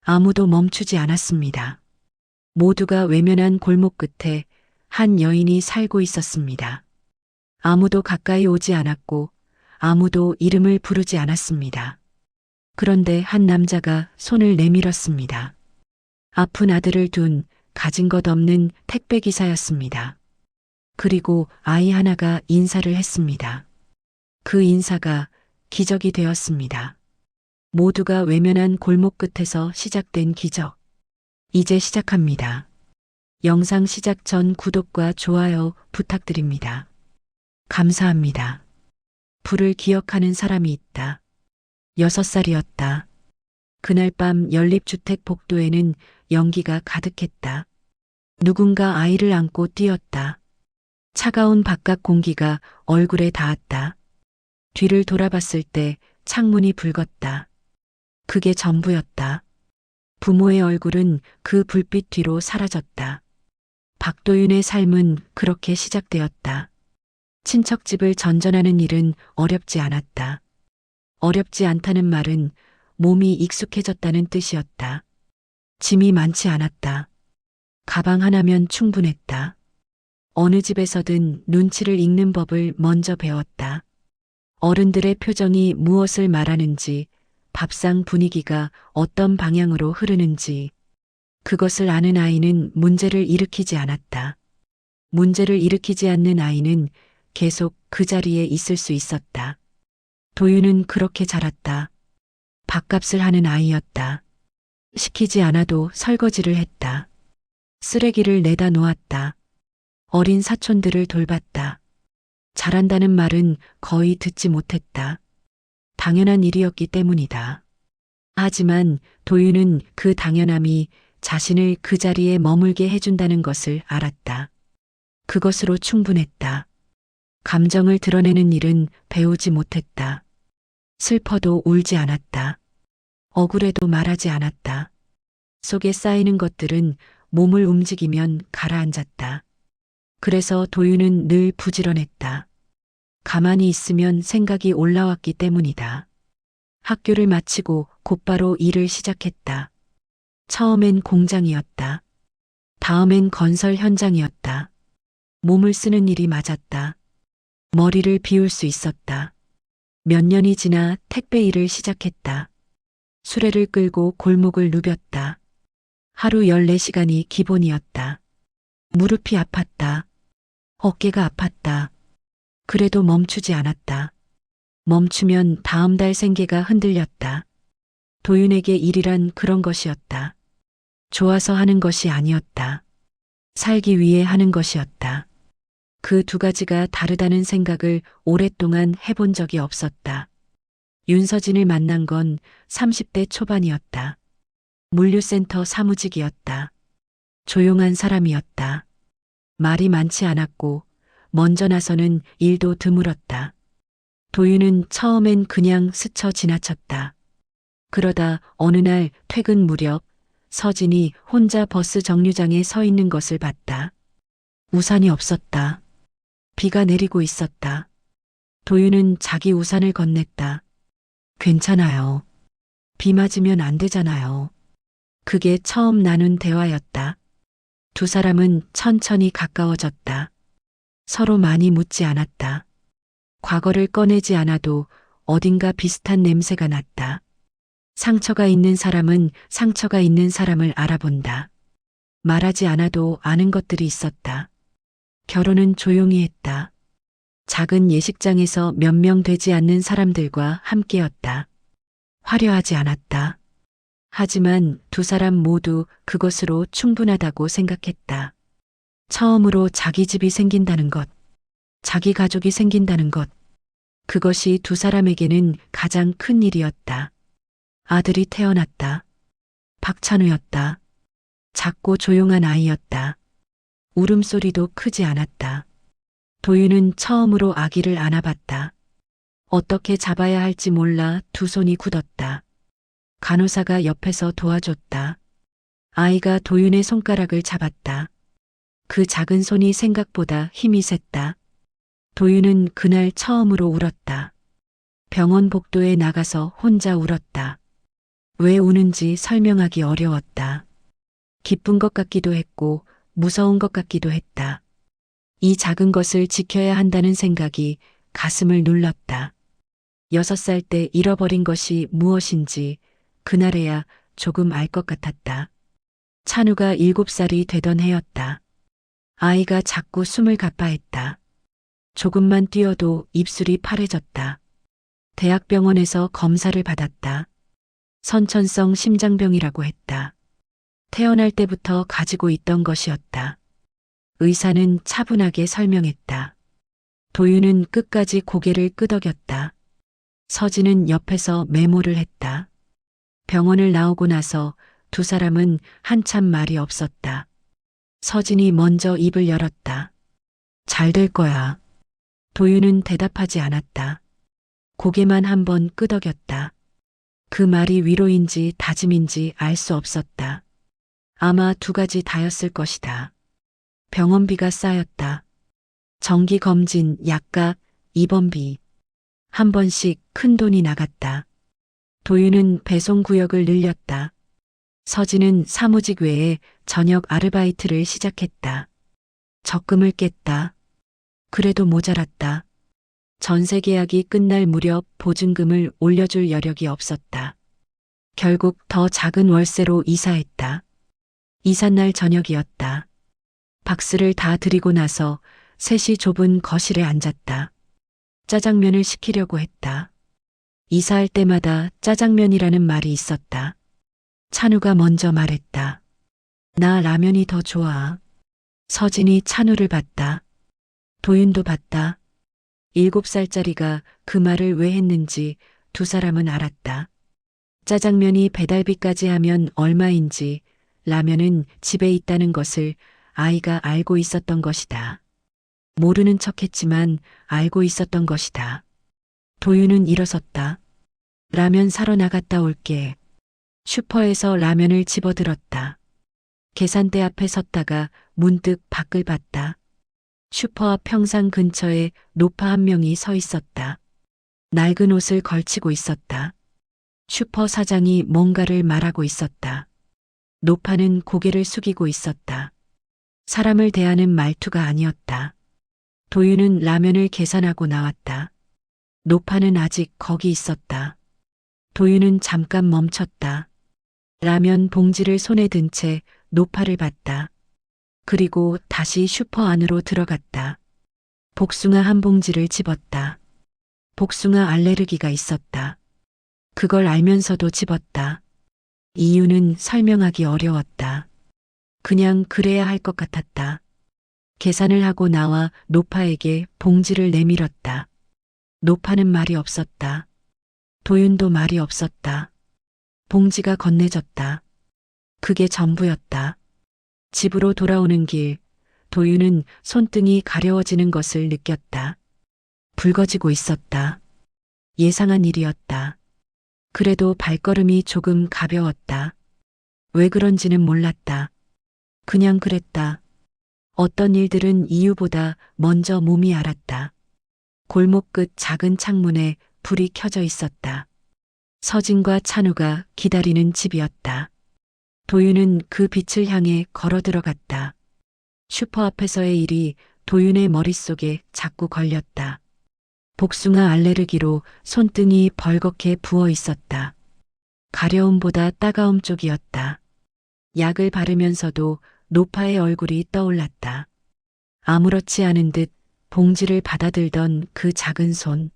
아무도 멈추지 않았습니다. 모두가 외면한 골목 끝에 한 여인이 살고 있었습니다. 아무도 가까이 오지 않았고 아무도 이름을 부르지 않았습니다. 그런데 한 남자가 손을 내밀었습니다. 아픈 아들을 둔 가진 것 없는 택배 기사였습니다. 그리고 아이 하나가 인사를 했습니다. 그 인사가 기적이 되었습니다. 모두가 외면한 골목 끝에서 시작된 기적. 이제 시작합니다. 영상 시작 전 구독과 좋아요 부탁드립니다. 감사합니다. 불을 기억하는 사람이 있다. 6살이었다. 그날 밤 연립주택 복도에는 연기가 가득했다. 누군가 아이를 안고 뛰었다. 차가운 바깥 공기가 얼굴에 닿았다. 뒤를 돌아봤을 때 창문이 붉었다. 그게 전부였다. 부모의 얼굴은 그 불빛 뒤로 사라졌다. 박도윤의 삶은 그렇게 시작되었다. 친척집을 전전하는 일은 어렵지 않았다. 어렵지 않다는 말은 몸이 익숙해졌다는 뜻이었다. 짐이 많지 않았다. 가방 하나면 충분했다. 어느 집에서든 눈치를 읽는 법을 먼저 배웠다. 어른들의 표정이 무엇을 말하는지, 밥상 분위기가 어떤 방향으로 흐르는지, 그것을 아는 아이는 문제를 일으키지 않았다. 문제를 일으키지 않는 아이는 계속 그 자리에 있을 수 있었다. 도윤은 그렇게 자랐다. 밥값을 하는 아이였다. 시키지 않아도 설거지를 했다. 쓰레기를 내다 놓았다. 어린 사촌들을 돌봤다. 잘한다는 말은 거의 듣지 못했다. 당연한 일이었기 때문이다. 하지만 도윤은 그 당연함이 자신을 그 자리에 머물게 해준다는 것을 알았다. 그것으로 충분했다. 감정을 드러내는 일은 배우지 못했다. 슬퍼도 울지 않았다. 억울해도 말하지 않았다. 속에 쌓이는 것들은 몸을 움직이면 가라앉았다. 그래서 도윤은 늘 부지런했다. 가만히 있으면 생각이 올라왔기 때문이다. 학교를 마치고 곧바로 일을 시작했다. 처음엔 공장이었다. 다음엔 건설 현장이었다. 몸을 쓰는 일이 맞았다. 머리를 비울 수 있었다. 몇 년이 지나 택배 일을 시작했다. 수레를 끌고 골목을 누볐다. 하루 14시간이 기본이었다. 무릎이 아팠다. 어깨가 아팠다. 그래도 멈추지 않았다. 멈추면 다음 달 생계가 흔들렸다. 도윤에게 일이란 그런 것이었다. 좋아서 하는 것이 아니었다. 살기 위해 하는 것이었다. 그 두 가지가 다르다는 생각을 오랫동안 해본 적이 없었다. 윤서진을 만난 건 30대 초반이었다. 물류센터 사무직이었다. 조용한 사람이었다. 말이 많지 않았고 먼저 나서는 일도 드물었다. 도윤은 처음엔 그냥 스쳐 지나쳤다. 그러다 어느 날 퇴근 무렵 서진이 혼자 버스 정류장에 서 있는 것을 봤다. 우산이 없었다. 비가 내리고 있었다. 도윤은 자기 우산을 건넸다. 괜찮아요. 비 맞으면 안 되잖아요. 그게 처음 나눈 대화였다. 두 사람은 천천히 가까워졌다. 서로 많이 묻지 않았다. 과거를 꺼내지 않아도 어딘가 비슷한 냄새가 났다. 상처가 있는 사람은 상처가 있는 사람을 알아본다. 말하지 않아도 아는 것들이 있었다. 결혼은 조용히 했다. 작은 예식장에서 몇 명 되지 않는 사람들과 함께였다. 화려하지 않았다. 하지만 두 사람 모두 그것으로 충분하다고 생각했다. 처음으로 자기 집이 생긴다는 것, 자기 가족이 생긴다는 것, 그것이 두 사람에게는 가장 큰 일이었다. 아들이 태어났다. 박찬우였다. 작고 조용한 아이였다. 울음소리도 크지 않았다. 도윤은 처음으로 아기를 안아봤다. 어떻게 잡아야 할지 몰라 두 손이 굳었다. 간호사가 옆에서 도와줬다. 아이가 도윤의 손가락을 잡았다. 그 작은 손이 생각보다 힘이 셌다. 도윤은 그날 처음으로 울었다. 병원 복도에 나가서 혼자 울었다. 왜 우는지 설명하기 어려웠다. 기쁜 것 같기도 했고 무서운 것 같기도 했다. 이 작은 것을 지켜야 한다는 생각이 가슴을 눌렀다. 6살 때 잃어버린 것이 무엇인지 그날에야 조금 알 것 같았다. 찬우가 7살이 되던 해였다. 아이가 자꾸 숨을 가빠했다. 조금만 뛰어도 입술이 파래졌다. 대학병원에서 검사를 받았다. 선천성 심장병이라고 했다. 태어날 때부터 가지고 있던 것이었다. 의사는 차분하게 설명했다. 도윤은 끝까지 고개를 끄덕였다. 서진은 옆에서 메모를 했다. 병원을 나오고 나서 두 사람은 한참 말이 없었다. 서진이 먼저 입을 열었다. 잘 될 거야. 도윤은 대답하지 않았다. 고개만 한번 끄덕였다. 그 말이 위로인지 다짐인지 알 수 없었다. 아마 두 가지 다였을 것이다. 병원비가 쌓였다. 정기검진, 약값, 입원비. 한 번씩 큰 돈이 나갔다. 도윤은 배송구역을 늘렸다. 서진은 사무직 외에 저녁 아르바이트를 시작했다. 적금을 깼다. 그래도 모자랐다. 전세 계약이 끝날 무렵 보증금을 올려줄 여력이 없었다. 결국 더 작은 월세로 이사했다. 이삿날 저녁이었다. 박스를 다 드리고 나서 셋이 좁은 거실에 앉았다. 짜장면을 시키려고 했다. 이사할 때마다 짜장면이라는 말이 있었다. 찬우가 먼저 말했다. 나 라면이 더 좋아. 서진이 찬우를 봤다. 도윤도 봤다. 7살짜리가 그 말을 왜 했는지 두 사람은 알았다. 짜장면이 배달비까지 하면 얼마인지 라면은 집에 있다는 것을 아이가 알고 있었던 것이다. 모르는 척했지만 알고 있었던 것이다. 도윤은 일어섰다. 라면 사러 나갔다 올게. 슈퍼에서 라면을 집어들었다. 계산대 앞에 섰다가 문득 밖을 봤다. 슈퍼 앞 평상 근처에 노파 한 명이 서 있었다. 낡은 옷을 걸치고 있었다. 슈퍼 사장이 뭔가를 말하고 있었다. 노파는 고개를 숙이고 있었다. 사람을 대하는 말투가 아니었다. 도윤은 라면을 계산하고 나왔다. 노파는 아직 거기 있었다. 도윤은 잠깐 멈췄다. 라면 봉지를 손에 든 채 노파를 봤다. 그리고 다시 슈퍼 안으로 들어갔다. 복숭아 한 봉지를 집었다. 복숭아 알레르기가 있었다. 그걸 알면서도 집었다. 이유는 설명하기 어려웠다. 그냥 그래야 할 것 같았다. 계산을 하고 나와 노파에게 봉지를 내밀었다. 노파는 말이 없었다. 도윤도 말이 없었다. 봉지가 건네졌다. 그게 전부였다. 집으로 돌아오는 길, 도윤은 손등이 가려워지는 것을 느꼈다. 붉어지고 있었다. 예상한 일이었다. 그래도 발걸음이 조금 가벼웠다. 왜 그런지는 몰랐다. 그냥 그랬다. 어떤 일들은 이유보다 먼저 몸이 알았다. 골목 끝 작은 창문에 불이 켜져 있었다. 서진과 찬우가 기다리는 집이었다. 도윤은 그 빛을 향해 걸어 들어갔다. 슈퍼 앞에서의 일이 도윤의 머릿속에 자꾸 걸렸다. 복숭아 알레르기로 손등이 벌겋게 부어 있었다. 가려움보다 따가움 쪽이었다. 약을 바르면서도 노파의 얼굴이 떠올랐다. 아무렇지 않은 듯 봉지를 받아들던 그 작은 손.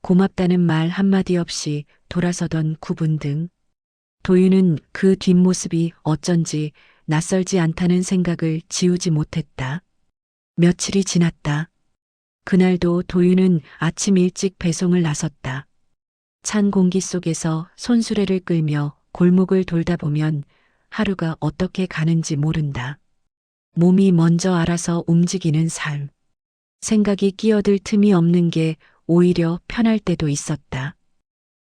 고맙다는 말 한마디 없이 돌아서던 구분 등. 도윤은 그 뒷모습이 어쩐지 낯설지 않다는 생각을 지우지 못했다. 며칠이 지났다. 그날도 도윤은 아침 일찍 배송을 나섰다. 찬 공기 속에서 손수레를 끌며 골목을 돌다 보면 하루가 어떻게 가는지 모른다. 몸이 먼저 알아서 움직이는 삶. 생각이 끼어들 틈이 없는 게 오히려 편할 때도 있었다.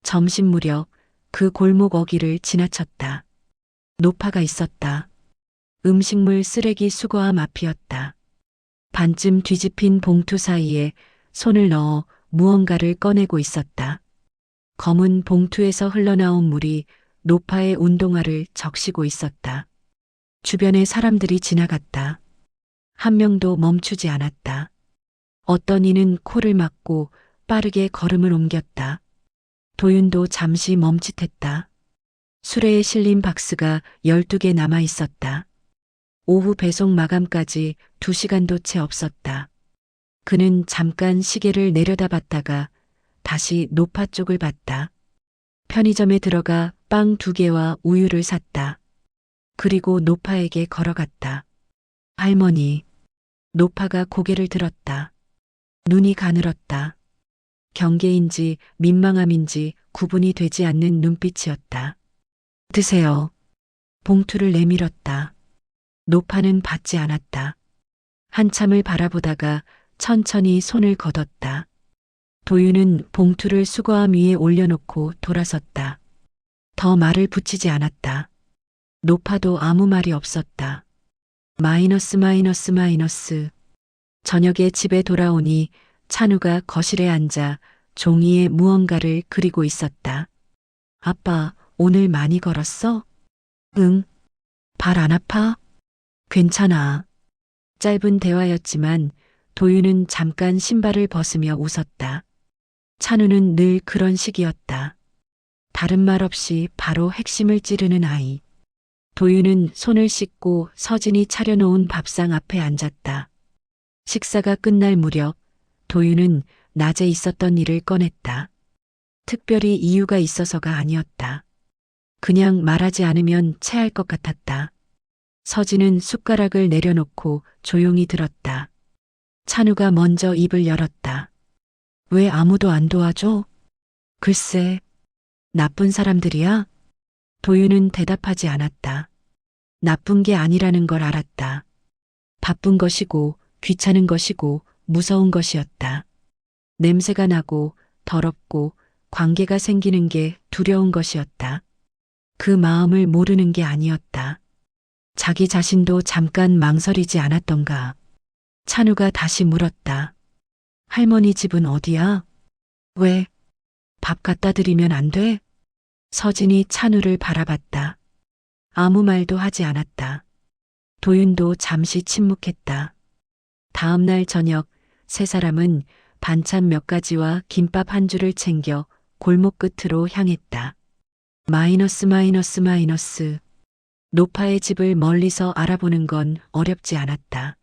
점심 무렵 그 골목 어귀를 지나쳤다. 노파가 있었다. 음식물 쓰레기 수거함 앞이었다. 반쯤 뒤집힌 봉투 사이에 손을 넣어 무언가를 꺼내고 있었다. 검은 봉투에서 흘러나온 물이 노파의 운동화를 적시고 있었다. 주변에 사람들이 지나갔다. 한 명도 멈추지 않았다. 어떤 이는 코를 막고 빠르게 걸음을 옮겼다. 도윤도 잠시 멈칫했다. 수레에 실린 박스가 12개 남아 있었다. 오후 배송 마감까지 2시간도 채 없었다. 그는 잠깐 시계를 내려다봤다가 다시 노파 쪽을 봤다. 편의점에 들어가 빵 2개와 우유를 샀다. 그리고 노파에게 걸어갔다. 할머니. 노파가 고개를 들었다. 눈이 가늘었다. 경계인지 민망함인지 구분이 되지 않는 눈빛이었다. 드세요. 봉투를 내밀었다. 노파는 받지 않았다. 한참을 바라보다가 천천히 손을 걷었다. 도윤은 봉투를 수거함 위에 올려놓고 돌아섰다. 더 말을 붙이지 않았다. 노파도 아무 말이 없었다. 마이너스. 저녁에 집에 돌아오니 찬우가 거실에 앉아 종이에 무언가를 그리고 있었다. 아빠, 오늘 많이 걸었어? 응. 발 안 아파? 괜찮아. 짧은 대화였지만 도윤은 잠깐 신발을 벗으며 웃었다. 찬우는 늘 그런 식이었다. 다른 말 없이 바로 핵심을 찌르는 아이. 도윤은 손을 씻고 서진이 차려놓은 밥상 앞에 앉았다. 식사가 끝날 무렵 도윤은 낮에 있었던 일을 꺼냈다. 특별히 이유가 있어서가 아니었다. 그냥 말하지 않으면 체할 것 같았다. 서진은 숟가락을 내려놓고 조용히 들었다. 찬우가 먼저 입을 열었다. 왜 아무도 안 도와줘? 글쎄, 나쁜 사람들이야? 도윤은 대답하지 않았다. 나쁜 게 아니라는 걸 알았다. 바쁜 것이고 귀찮은 것이고 무서운 것이었다. 냄새가 나고 더럽고 관계가 생기는 게 두려운 것이었다. 그 마음을 모르는 게 아니었다. 자기 자신도 잠깐 망설이지 않았던가. 찬우가 다시 물었다. 할머니 집은 어디야? 왜? 밥 갖다 드리면 안 돼? 서진이 찬우를 바라봤다. 아무 말도 하지 않았다. 도윤도 잠시 침묵했다. 다음 날 저녁 세 사람은 반찬 몇 가지와 김밥 한 줄을 챙겨 골목 끝으로 향했다. 마이너스. 노파의 집을 멀리서 알아보는 건 어렵지 않았다.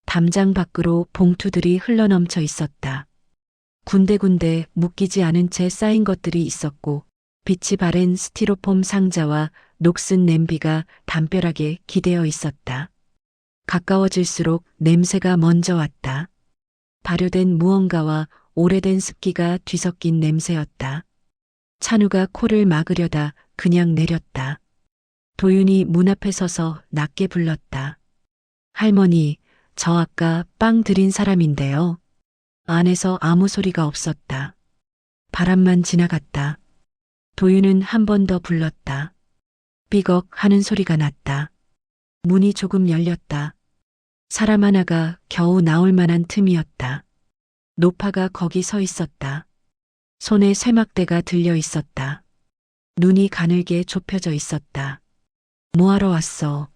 담장 밖으로 봉투들이 흘러넘쳐 있었다. 군데군데 묶이지 않은 채 쌓인 것들이 있었고 빛이 바랜 스티로폼 상자와 녹슨 냄비가 담벼락에 기대어 있었다. 가까워질수록 냄새가 먼저 왔다. 발효된 무언가와 오래된 습기가 뒤섞인 냄새였다. 찬우가 코를 막으려다 그냥 내렸다. 도윤이 문 앞에 서서 낮게 불렀다. 할머니, 저 아까 빵 드린 사람인데요. 안에서 아무 소리가 없었다. 바람만 지나갔다. 도윤은 한 번 더 불렀다. 삐걱 하는 소리가 났다. 문이 조금 열렸다. 사람 하나가 겨우 나올 만한 틈이었다. 노파가 거기 서 있었다. 손에 쇠막대가 들려 있었다. 눈이 가늘게 좁혀져 있었다. 뭐하러 왔어?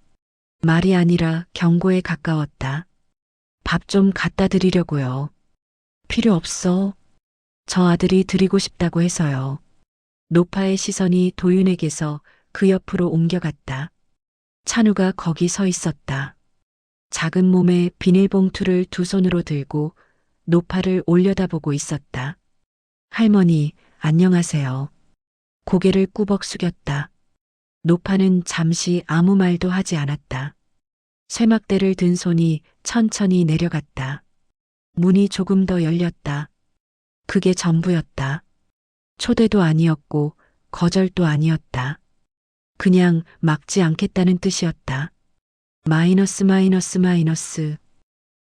말이 아니라 경고에 가까웠다. 밥 좀 갖다 드리려고요. 필요 없어. 저 아들이 드리고 싶다고 해서요. 노파의 시선이 도윤에게서 그 옆으로 옮겨갔다. 찬우가 거기 서 있었다. 작은 몸에 비닐봉투를 두 손으로 들고 노파를 올려다보고 있었다. 할머니, 안녕하세요. 고개를 꾸벅 숙였다. 노파는 잠시 아무 말도 하지 않았다. 쇠막대를 든 손이 천천히 내려갔다. 문이 조금 더 열렸다. 그게 전부였다. 초대도 아니었고 거절도 아니었다. 그냥 막지 않겠다는 뜻이었다. 마이너스.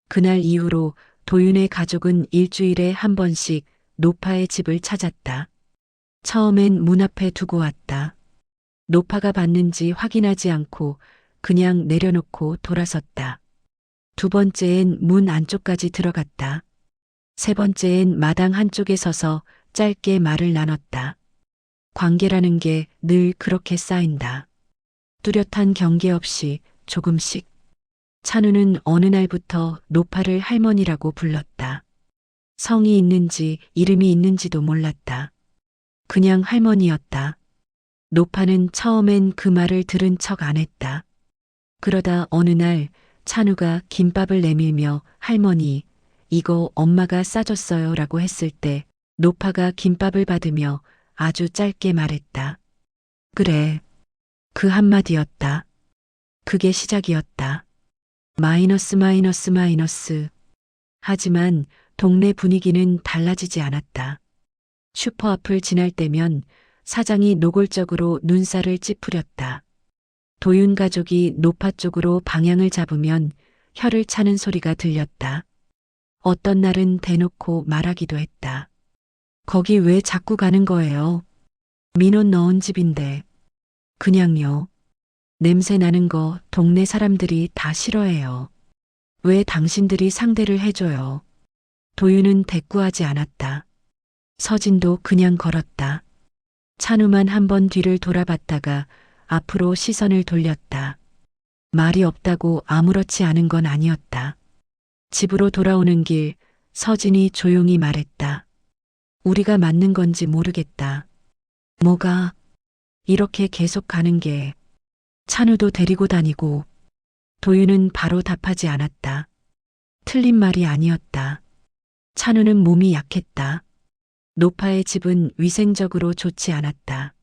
그날 이후로 도윤의 가족은 일주일에 한 번씩 노파의 집을 찾았다. 처음엔 문 앞에 두고 왔다. 노파가 받는지 확인하지 않고 그냥 내려놓고 돌아섰다. 두 번째엔 문 안쪽까지 들어갔다. 세 번째엔 마당 한쪽에 서서 짧게 말을 나눴다. 관계라는 게 늘 그렇게 쌓인다. 뚜렷한 경계 없이 조금씩. 찬우는 어느 날부터 노파를 할머니라고 불렀다. 성이 있는지 이름이 있는지도 몰랐다. 그냥 할머니였다. 노파는 처음엔 그 말을 들은 척 안 했다. 그러다 어느 날 찬우가 김밥을 내밀며 할머니, 이거 엄마가 싸줬어요 라고 했을 때 노파가 김밥을 받으며 아주 짧게 말했다. 그래. 그 한마디였다. 그게 시작이었다. 마이너스 마이너스 마이너스. 하지만 동네 분위기는 달라지지 않았다. 슈퍼 앞을 지날 때면 사장이 노골적으로 눈살을 찌푸렸다. 도윤 가족이 노파 쪽으로 방향을 잡으면 혀를 차는 소리가 들렸다. 어떤 날은 대놓고 말하기도 했다. 거기 왜 자꾸 가는 거예요? 민원 넣은 집인데. 그냥요. 냄새 나는 거 동네 사람들이 다 싫어해요. 왜 당신들이 상대를 해줘요? 도윤은 대꾸하지 않았다. 서진도 그냥 걸었다. 찬우만 한 번 뒤를 돌아봤다가 앞으로 시선을 돌렸다. 말이 없다고 아무렇지 않은 건 아니었다. 집으로 돌아오는 길 서진이 조용히 말했다. 우리가 맞는 건지 모르겠다. 뭐가? 이렇게 계속 가는 게. 찬우도 데리고 다니고. 도윤은 바로 답하지 않았다. 틀린 말이 아니었다. 찬우는 몸이 약했다. 노파의 집은 위생적으로 좋지 않았다.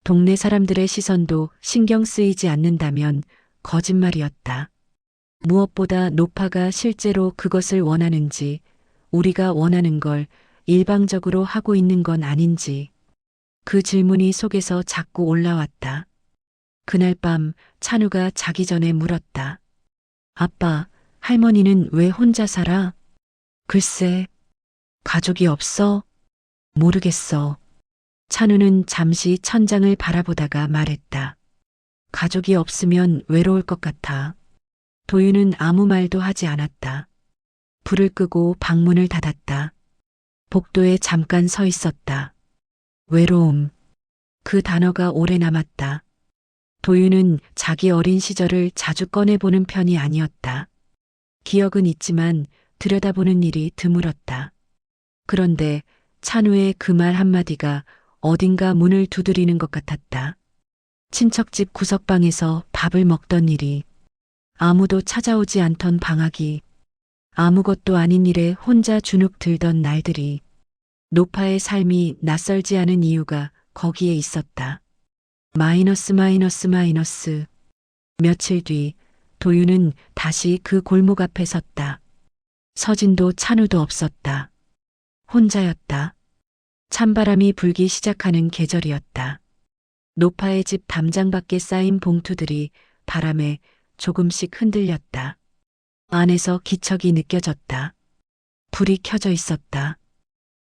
동네 사람들의 시선도 신경 쓰이지 않는다면 거짓말이었다. 무엇보다 노파가 실제로 그것을 원하는지, 우리가 원하는 걸 일방적으로 하고 있는 건 아닌지, 그 질문이 속에서 자꾸 올라왔다. 그날 밤 찬우가 자기 전에 물었다. 아빠, 할머니는 왜 혼자 살아? 글쎄, 가족이 없어? 모르겠어. 찬우는 잠시 천장을 바라보다가 말했다. 가족이 없으면 외로울 것 같아. 도윤은 아무 말도 하지 않았다. 불을 끄고 방문을 닫았다. 복도에 잠깐 서 있었다. 외로움. 그 단어가 오래 남았다. 도윤은 자기 어린 시절을 자주 꺼내보는 편이 아니었다. 기억은 있지만 들여다보는 일이 드물었다. 그런데 찬우의 그 말 한마디가 어딘가 문을 두드리는 것 같았다. 친척집 구석방에서 밥을 먹던 일이, 아무도 찾아오지 않던 방학이, 아무것도 아닌 일에 혼자 주눅 들던 날들이, 노파의 삶이 낯설지 않은 이유가 거기에 있었다. 마이너스 마이너스 마이너스. 며칠 뒤 도윤은 다시 그 골목 앞에 섰다. 서진도 찬우도 없었다. 혼자였다. 찬바람이 불기 시작하는 계절이었다. 노파의 집 담장 밖에 쌓인 봉투들이 바람에 조금씩 흔들렸다. 안에서 기척이 느껴졌다. 불이 켜져 있었다.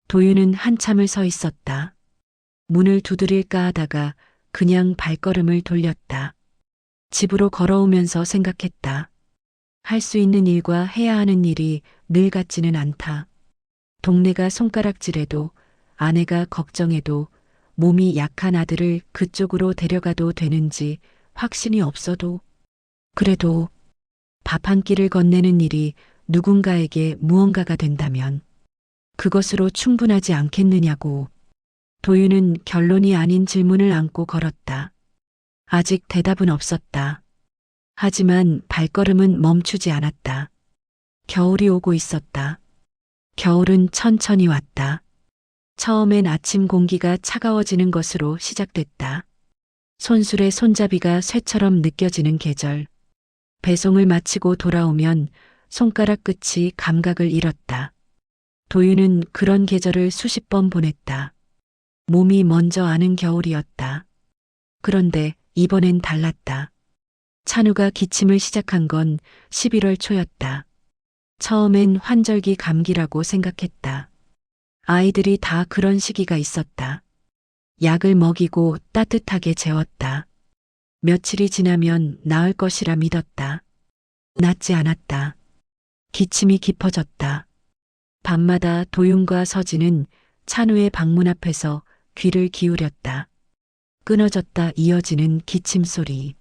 도윤은 한참을 서 있었다. 문을 두드릴까 하다가 그냥 발걸음을 돌렸다. 집으로 걸어오면서 생각했다. 할 수 있는 일과 해야 하는 일이 늘 같지는 않다. 동네가 손가락질해도, 아내가 걱정해도, 몸이 약한 아들을 그쪽으로 데려가도 되는지 확신이 없어도, 그래도 밥 한 끼를 건네는 일이 누군가에게 무언가가 된다면 그것으로 충분하지 않겠느냐고. 도윤은 결론이 아닌 질문을 안고 걸었다. 아직 대답은 없었다. 하지만 발걸음은 멈추지 않았다. 겨울이 오고 있었다. 겨울은 천천히 왔다. 처음엔 아침 공기가 차가워지는 것으로 시작됐다. 손술의 손잡이가 쇠처럼 느껴지는 계절. 배송을 마치고 돌아오면 손가락 끝이 감각을 잃었다. 도윤은 그런 계절을 수십 번 보냈다. 몸이 먼저 아는 겨울이었다. 그런데 이번엔 달랐다. 찬우가 기침을 시작한 건 11월 초였다. 처음엔 환절기 감기라고 생각했다. 아이들이 다 그런 시기가 있었다. 약을 먹이고 따뜻하게 재웠다. 며칠이 지나면 나을 것이라 믿었다. 낫지 않았다. 기침이 깊어졌다. 밤마다 도윤과 서진은 찬우의 방문 앞에서 귀를 기울였다. 끊어졌다 이어지는 기침 소리.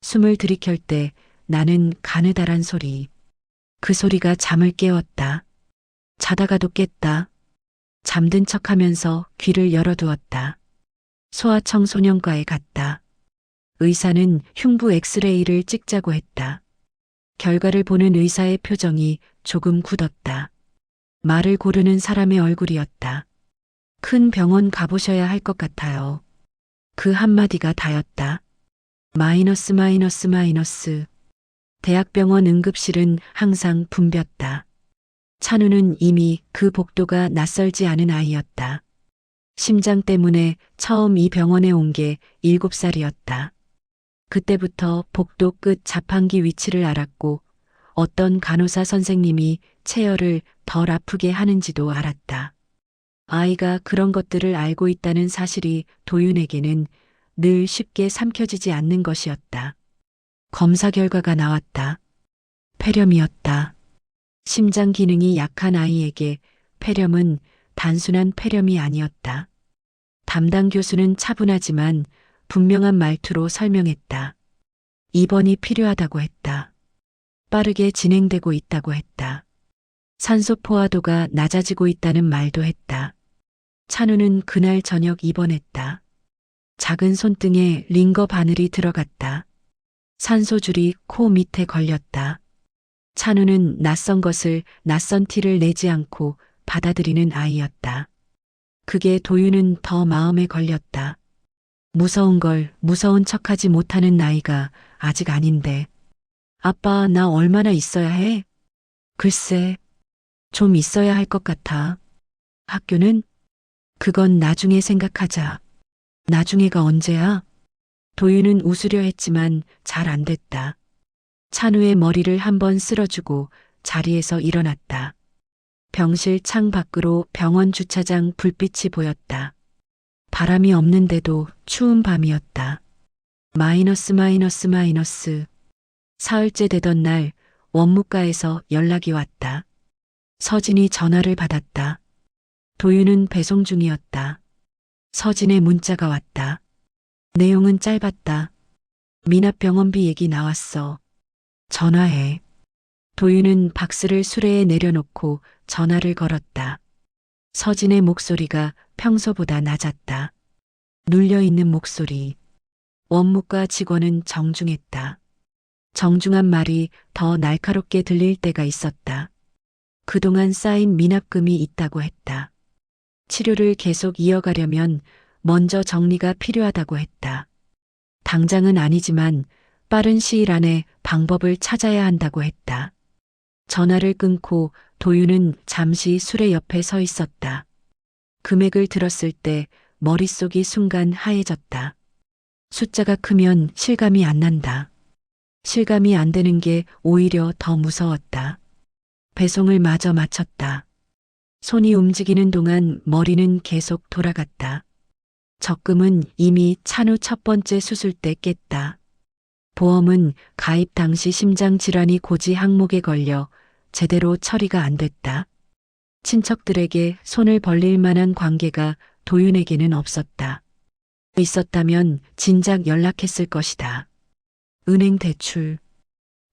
숨을 들이켤 때 나는 가느다란 소리. 그 소리가 잠을 깨웠다. 자다가도 깼다. 잠든 척하면서 귀를 열어두었다. 소아청소년과에 갔다. 의사는 흉부 엑스레이를 찍자고 했다. 결과를 보는 의사의 표정이 조금 굳었다. 말을 고르는 사람의 얼굴이었다. 큰 병원 가보셔야 할 것 같아요. 그 한마디가 다였다. 마이너스 마이너스 마이너스. 대학병원 응급실은 항상 붐볐다. 찬우는 이미 그 복도가 낯설지 않은 아이였다. 심장 때문에 처음 이 병원에 온 게 7살이었다. 그때부터 복도 끝 자판기 위치를 알았고 어떤 간호사 선생님이 체열을 덜 아프게 하는지도 알았다. 아이가 그런 것들을 알고 있다는 사실이 도윤에게는 늘 쉽게 삼켜지지 않는 것이었다. 검사 결과가 나왔다. 폐렴이었다. 심장 기능이 약한 아이에게 폐렴은 단순한 폐렴이 아니었다. 담당 교수는 차분하지만 분명한 말투로 설명했다. 입원이 필요하다고 했다. 빠르게 진행되고 있다고 했다. 산소 포화도가 낮아지고 있다는 말도 했다. 찬우는 그날 저녁 입원했다. 작은 손등에 링거 바늘이 들어갔다. 산소줄이 코 밑에 걸렸다. 찬우는 낯선 것을 낯선 티를 내지 않고 받아들이는 아이였다. 그게 도윤은 더 마음에 걸렸다. 무서운 걸 무서운 척하지 못하는 나이가 아직 아닌데. 아빠, 나 얼마나 있어야 해? 글쎄, 좀 있어야 할 것 같아. 학교는? 그건 나중에 생각하자. 나중에가 언제야? 도윤은 웃으려 했지만 잘 안 됐다. 찬우의 머리를 한번 쓸어주고 자리에서 일어났다. 병실 창 밖으로 병원 주차장 불빛이 보였다. 바람이 없는데도 추운 밤이었다. 마이너스 마이너스 마이너스. 사흘째 되던 날 원무과에서 연락이 왔다. 서진이 전화를 받았다. 도윤은 배송 중이었다. 서진의 문자가 왔다. 내용은 짧았다. 미납병원비 얘기 나왔어. 전화해. 도윤은 박스를 수레에 내려놓고 전화를 걸었다. 서진의 목소리가 평소보다 낮았다. 눌려있는 목소리. 원무과 직원은 정중했다. 정중한 말이 더 날카롭게 들릴 때가 있었다. 그동안 쌓인 미납금이 있다고 했다. 치료를 계속 이어가려면 먼저 정리가 필요하다고 했다. 당장은 아니지만 빠른 시일 안에 방법을 찾아야 한다고 했다. 전화를 끊고 도윤은 잠시 수레 옆에 서 있었다. 금액을 들었을 때 머릿속이 순간 하얘졌다. 숫자가 크면 실감이 안 난다. 실감이 안 되는 게 오히려 더 무서웠다. 배송을 마저 마쳤다. 손이 움직이는 동안 머리는 계속 돌아갔다. 적금은 이미 찬우 첫 번째 수술 때 깼다. 보험은 가입 당시 심장 질환이 고지 항목에 걸려 제대로 처리가 안 됐다. 친척들에게 손을 벌릴 만한 관계가 도윤에게는 없었다. 있었다면 진작 연락했을 것이다. 은행 대출.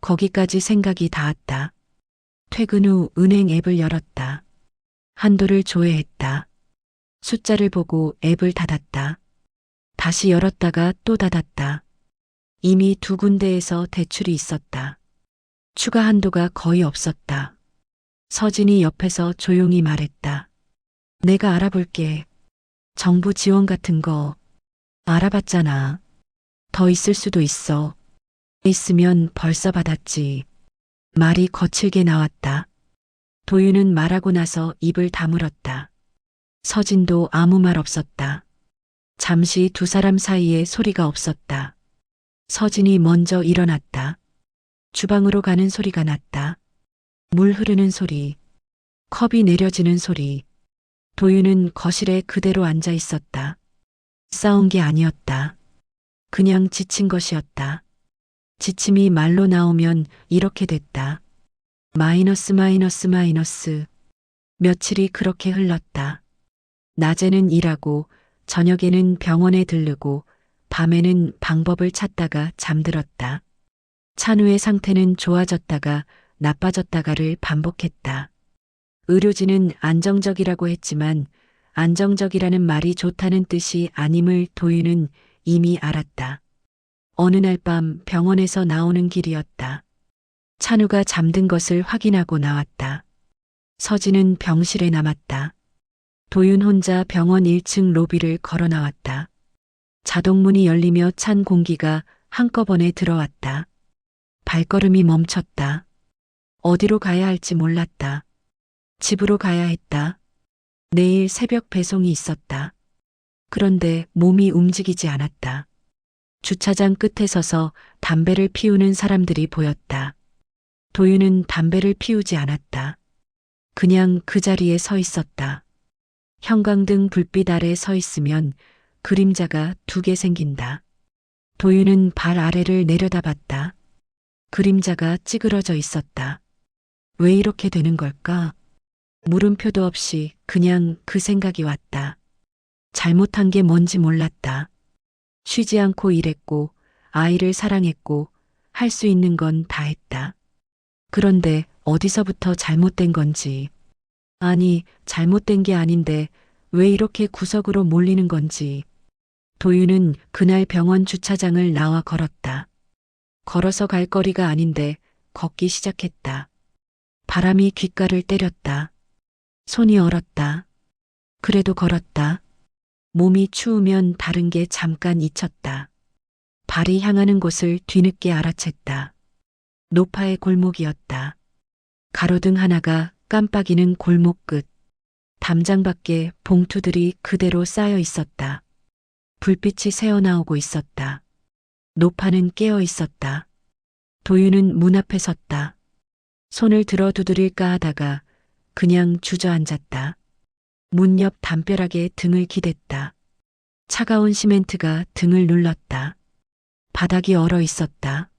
거기까지 생각이 닿았다. 퇴근 후 은행 앱을 열었다. 한도를 조회했다. 숫자를 보고 앱을 닫았다. 다시 열었다가 또 닫았다. 이미 2군데에서 대출이 있었다. 추가 한도가 거의 없었다. 서진이 옆에서 조용히 말했다. 내가 알아볼게. 정부 지원 같은 거 알아봤잖아. 더 있을 수도 있어. 있으면 벌써 받았지. 말이 거칠게 나왔다. 도윤은 말하고 나서 입을 다물었다. 서진도 아무 말 없었다. 잠시 두 사람 사이에 소리가 없었다. 서진이 먼저 일어났다. 주방으로 가는 소리가 났다. 물 흐르는 소리, 컵이 내려지는 소리. 도윤은 거실에 그대로 앉아 있었다. 싸운 게 아니었다. 그냥 지친 것이었다. 지침이 말로 나오면 이렇게 됐다. 마이너스 마이너스 마이너스. 며칠이 그렇게 흘렀다. 낮에는 일하고 저녁에는 병원에 들르고 밤에는 방법을 찾다가 잠들었다. 찬우의 상태는 좋아졌다가 나빠졌다가를 반복했다. 의료진은 안정적이라고 했지만 안정적이라는 말이 좋다는 뜻이 아님을 도윤은 이미 알았다. 어느 날 밤 병원에서 나오는 길이었다. 찬우가 잠든 것을 확인하고 나왔다. 서진은 병실에 남았다. 도윤 혼자 병원 1층 로비를 걸어 나왔다. 자동문이 열리며 찬 공기가 한꺼번에 들어왔다. 발걸음이 멈췄다. 어디로 가야 할지 몰랐다. 집으로 가야 했다. 내일 새벽 배송이 있었다. 그런데 몸이 움직이지 않았다. 주차장 끝에 서서 담배를 피우는 사람들이 보였다. 도윤은 담배를 피우지 않았다. 그냥 그 자리에 서 있었다. 형광등 불빛 아래 서 있으면 그림자가 두 개 생긴다. 도윤은 발 아래를 내려다봤다. 그림자가 찌그러져 있었다. 왜 이렇게 되는 걸까? 물음표도 없이 그냥 그 생각이 왔다. 잘못한 게 뭔지 몰랐다. 쉬지 않고 일했고 아이를 사랑했고 할 수 있는 건 다 했다. 그런데 어디서부터 잘못된 건지. 아니, 잘못된 게 아닌데 왜 이렇게 구석으로 몰리는 건지. 도윤은 그날 병원 주차장을 나와 걸었다. 걸어서 갈 거리가 아닌데 걷기 시작했다. 바람이 귓가를 때렸다. 손이 얼었다. 그래도 걸었다. 몸이 추우면 다른 게 잠깐 잊혔다. 발이 향하는 곳을 뒤늦게 알아챘다. 노파의 골목이었다. 가로등 하나가 깜빡이는 골목 끝. 담장 밖에 봉투들이 그대로 쌓여 있었다. 불빛이 새어나오고 있었다. 노파는 깨어 있었다. 도윤은 문 앞에 섰다. 손을 들어 두드릴까 하다가 그냥 주저앉았다. 문 옆 담벼락에 등을 기댔다. 차가운 시멘트가 등을 눌렀다. 바닥이 얼어 있었다.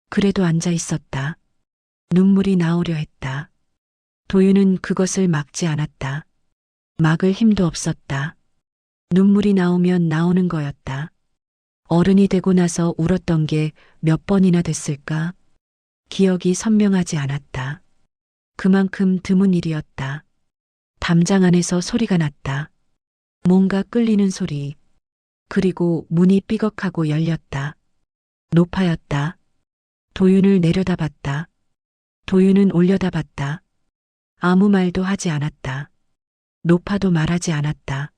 그래도 앉아 있었다. 눈물이 나오려 했다. 도윤은 그것을 막지 않았다. 막을 힘도 없었다. 눈물이 나오면 나오는 거였다. 어른이 되고 나서 울었던 게 몇 번이나 됐을까? 기억이 선명하지 않았다. 그만큼 드문 일이었다. 담장 안에서 소리가 났다. 뭔가 끌리는 소리. 그리고 문이 삐걱하고 열렸다. 노파였다. 도윤을 내려다봤다. 도윤은 올려다봤다. 아무 말도 하지 않았다. 노파도 말하지 않았다.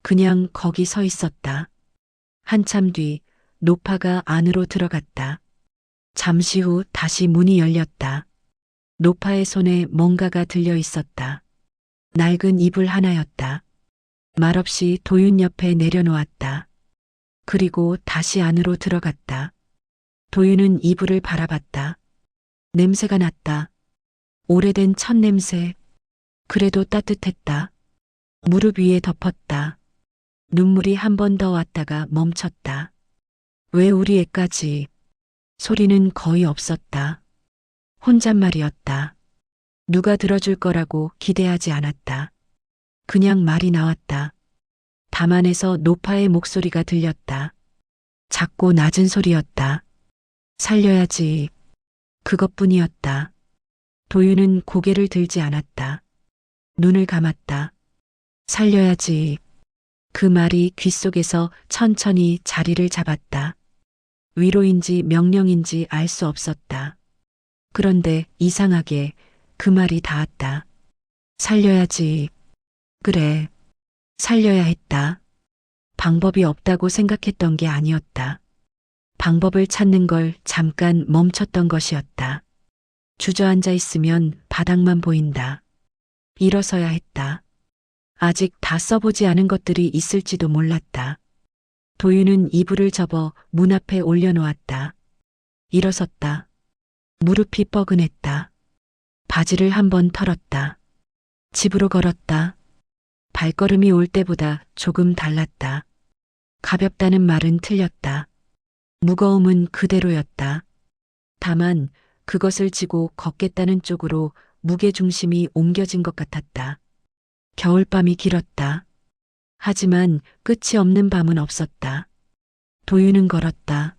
그냥 거기 서 있었다. 한참 뒤 노파가 안으로 들어갔다. 잠시 후 다시 문이 열렸다. 노파의 손에 뭔가가 들려 있었다. 낡은 이불 하나였다. 말없이 도윤 옆에 내려놓았다. 그리고 다시 안으로 들어갔다. 도윤은 이불을 바라봤다. 냄새가 났다. 오래된 첫 냄새. 그래도 따뜻했다. 무릎 위에 덮었다. 눈물이 한 번 더 왔다가 멈췄다. 왜 우리 애까지. 소리는 거의 없었다. 혼잣말이었다. 누가 들어줄 거라고 기대하지 않았다. 그냥 말이 나왔다. 담안에서 노파의 목소리가 들렸다. 작고 낮은 소리였다. 살려야지. 그것뿐이었다. 도윤은 고개를 들지 않았다. 눈을 감았다. 살려야지. 그 말이 귓속에서 천천히 자리를 잡았다. 위로인지 명령인지 알 수 없었다. 그런데 이상하게 그 말이 닿았다. 살려야지. 그래. 살려야 했다. 방법이 없다고 생각했던 게 아니었다. 방법을 찾는 걸 잠깐 멈췄던 것이었다. 주저앉아 있으면 바닥만 보인다. 일어서야 했다. 아직 다 써보지 않은 것들이 있을지도 몰랐다. 도윤은 이불을 접어 문 앞에 올려놓았다. 일어섰다. 무릎이 뻐근했다. 바지를 한번 털었다. 집으로 걸었다. 발걸음이 올 때보다 조금 달랐다. 가볍다는 말은 틀렸다. 무거움은 그대로였다. 다만 그것을 지고 걷겠다는 쪽으로 무게중심이 옮겨진 것 같았다. 겨울밤이 길었다. 하지만 끝이 없는 밤은 없었다. 도윤은 걸었다.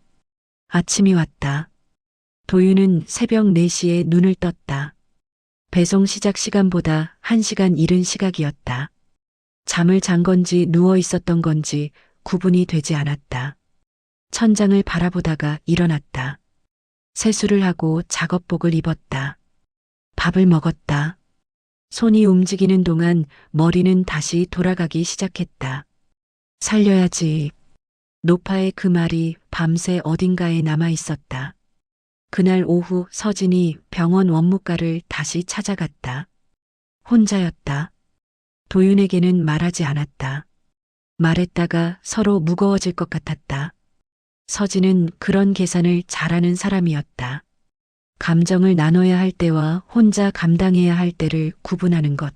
아침이 왔다. 도윤은 새벽 4시에 눈을 떴다. 배송 시작 시간보다 1시간 이른 시각이었다. 잠을 잔 건지 누워 있었던 건지 구분이 되지 않았다. 천장을 바라보다가 일어났다. 세수를 하고 작업복을 입었다. 밥을 먹었다. 손이 움직이는 동안 머리는 다시 돌아가기 시작했다. 살려야지. 노파의 그 말이 밤새 어딘가에 남아 있었다. 그날 오후 서진이 병원 원무과를 다시 찾아갔다. 혼자였다. 도윤에게는 말하지 않았다. 말했다가 서로 무거워질 것 같았다. 서진은 그런 계산을 잘하는 사람이었다. 감정을 나눠야 할 때와 혼자 감당해야 할 때를 구분하는 것.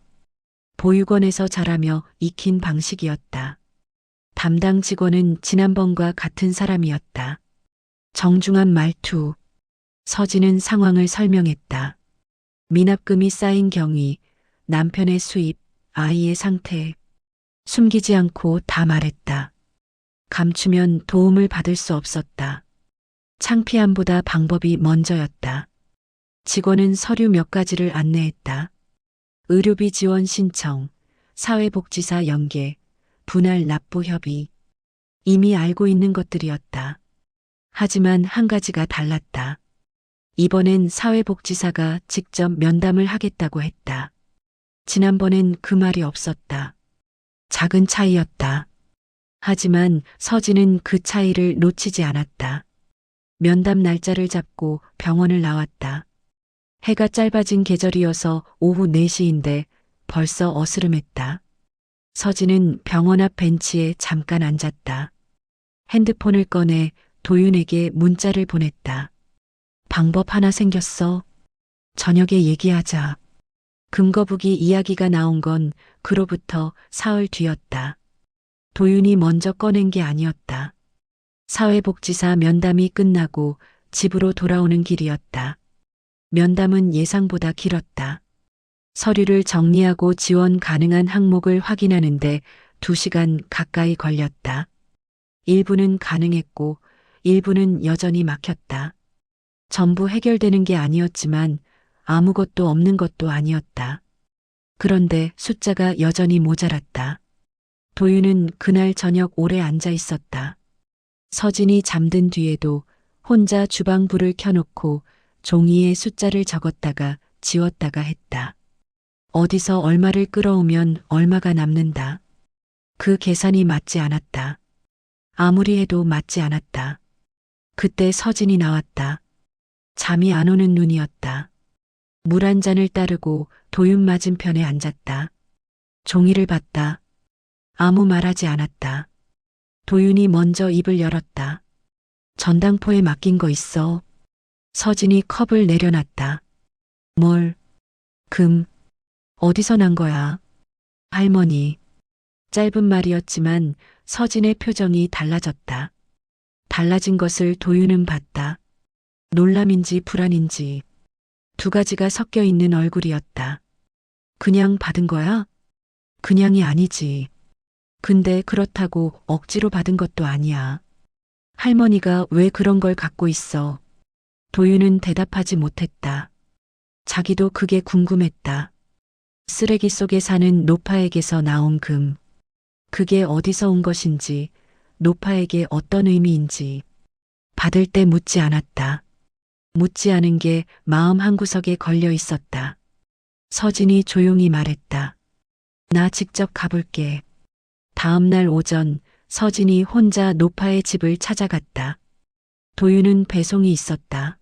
보육원에서 자라며 익힌 방식이었다. 담당 직원은 지난번과 같은 사람이었다. 정중한 말투. 서진은 상황을 설명했다. 미납금이 쌓인 경위, 남편의 수입, 아이의 상태. 숨기지 않고 다 말했다. 감추면 도움을 받을 수 없었다. 창피함보다 방법이 먼저였다. 직원은 서류 몇 가지를 안내했다. 의료비 지원 신청, 사회복지사 연계, 분할 납부 협의. 이미 알고 있는 것들이었다. 하지만 한 가지가 달랐다. 이번엔 사회복지사가 직접 면담을 하겠다고 했다. 지난번엔 그 말이 없었다. 작은 차이였다. 하지만 서진은 그 차이를 놓치지 않았다. 면담 날짜를 잡고 병원을 나왔다. 해가 짧아진 계절이어서 오후 4시인데 벌써 어스름했다. 서진은 병원 앞 벤치에 잠깐 앉았다. 핸드폰을 꺼내 도윤에게 문자를 보냈다. 방법 하나 생겼어. 저녁에 얘기하자. 금거북이 이야기가 나온 건 그로부터 사흘 뒤였다. 도윤이 먼저 꺼낸 게 아니었다. 사회복지사 면담이 끝나고 집으로 돌아오는 길이었다. 면담은 예상보다 길었다. 서류를 정리하고 지원 가능한 항목을 확인하는데 2시간 가까이 걸렸다. 일부는 가능했고 일부는 여전히 막혔다. 전부 해결되는 게 아니었지만 아무것도 없는 것도 아니었다. 그런데 숫자가 여전히 모자랐다. 도윤은 그날 저녁 오래 앉아 있었다. 서진이 잠든 뒤에도 혼자 주방 불을 켜놓고 종이에 숫자를 적었다가 지웠다가 했다. 어디서 얼마를 끌어오면 얼마가 남는다. 그 계산이 맞지 않았다. 아무리 해도 맞지 않았다. 그때 서진이 나왔다. 잠이 안 오는 눈이었다. 물 한 잔을 따르고 도윤 맞은편에 앉았다. 종이를 봤다. 아무 말하지 않았다. 도윤이 먼저 입을 열었다. 전당포에 맡긴 거 있어. 서진이 컵을 내려놨다. 뭘? 금. 어디서 난 거야? 할머니. 짧은 말이었지만 서진의 표정이 달라졌다. 달라진 것을 도윤은 봤다. 놀람인지 불안인지 2가지가 섞여 있는 얼굴이었다. 그냥 받은 거야? 그냥이 아니지. 근데 그렇다고 억지로 받은 것도 아니야. 할머니가 왜 그런 걸 갖고 있어? 도윤은 대답하지 못했다. 자기도 그게 궁금했다. 쓰레기 속에 사는 노파에게서 나온 금. 그게 어디서 온 것인지, 노파에게 어떤 의미인지. 받을 때 묻지 않았다. 묻지 않은 게 마음 한구석에 걸려 있었다. 서진이 조용히 말했다. 나 직접 가볼게. 다음 날 오전 서진이 혼자 노파의 집을 찾아갔다. 도윤은 배송이 있었다.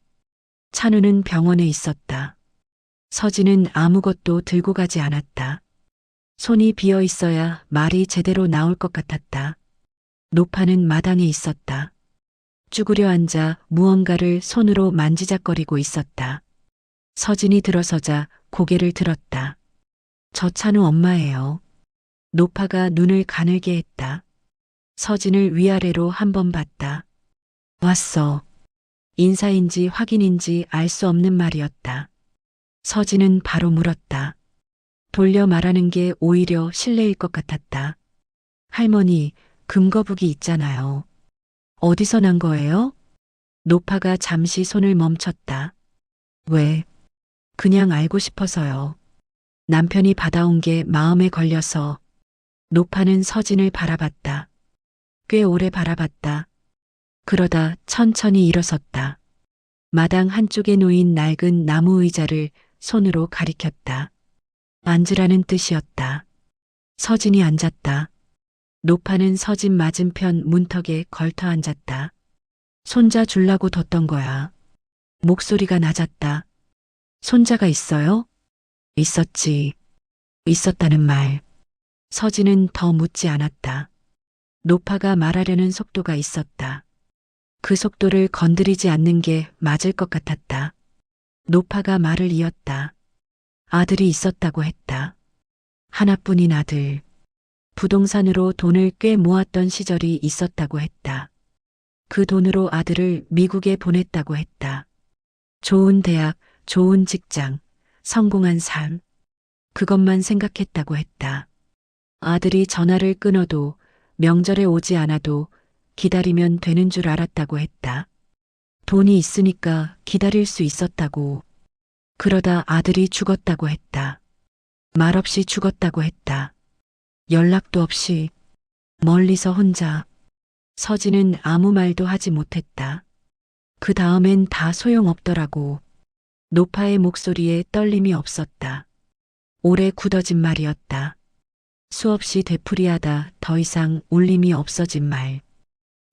찬우는 병원에 있었다. 서진은 아무것도 들고 가지 않았다. 손이 비어 있어야 말이 제대로 나올 것 같았다. 노파는 마당에 있었다. 쭈그려 앉아 무언가를 손으로 만지작거리고 있었다. 서진이 들어서자 고개를 들었다. 저 찬우 엄마예요. 노파가 눈을 가늘게 했다. 서진을 위아래로 한번 봤다. 왔어. 인사인지 확인인지 알 수 없는 말이었다. 서진은 바로 물었다. 돌려 말하는 게 오히려 실례일 것 같았다. 할머니, 금거북이 있잖아요. 어디서 난 거예요? 노파가 잠시 손을 멈췄다. 왜? 그냥 알고 싶어서요. 남편이 받아온 게 마음에 걸려서. 노파는 서진을 바라봤다. 꽤 오래 바라봤다. 그러다 천천히 일어섰다. 마당 한쪽에 놓인 낡은 나무 의자를 손으로 가리켰다. 앉으라는 뜻이었다. 서진이 앉았다. 노파는 서진 맞은편 문턱에 걸터 앉았다. 손자 줄라고 뒀던 거야. 목소리가 낮았다. 손자가 있어요? 있었지. 있었다는 말. 서진은 더 묻지 않았다. 노파가 말하려는 속도가 있었다. 그 속도를 건드리지 않는 게 맞을 것 같았다. 노파가 말을 이었다. 아들이 있었다고 했다. 하나뿐인 아들. 부동산으로 돈을 꽤 모았던 시절이 있었다고 했다. 그 돈으로 아들을 미국에 보냈다고 했다. 좋은 대학, 좋은 직장, 성공한 삶. 그것만 생각했다고 했다. 아들이 전화를 끊어도 명절에 오지 않아도 기다리면 되는 줄 알았다고 했다. 돈이 있으니까 기다릴 수 있었다고. 그러다 아들이 죽었다고 했다. 말없이 죽었다고 했다. 연락도 없이 멀리서 혼자. 서진은 아무 말도 하지 못했다. 그 다음엔 다 소용없더라고. 노파의 목소리에 떨림이 없었다. 오래 굳어진 말이었다. 수없이 되풀이하다 더 이상 울림이 없어진 말.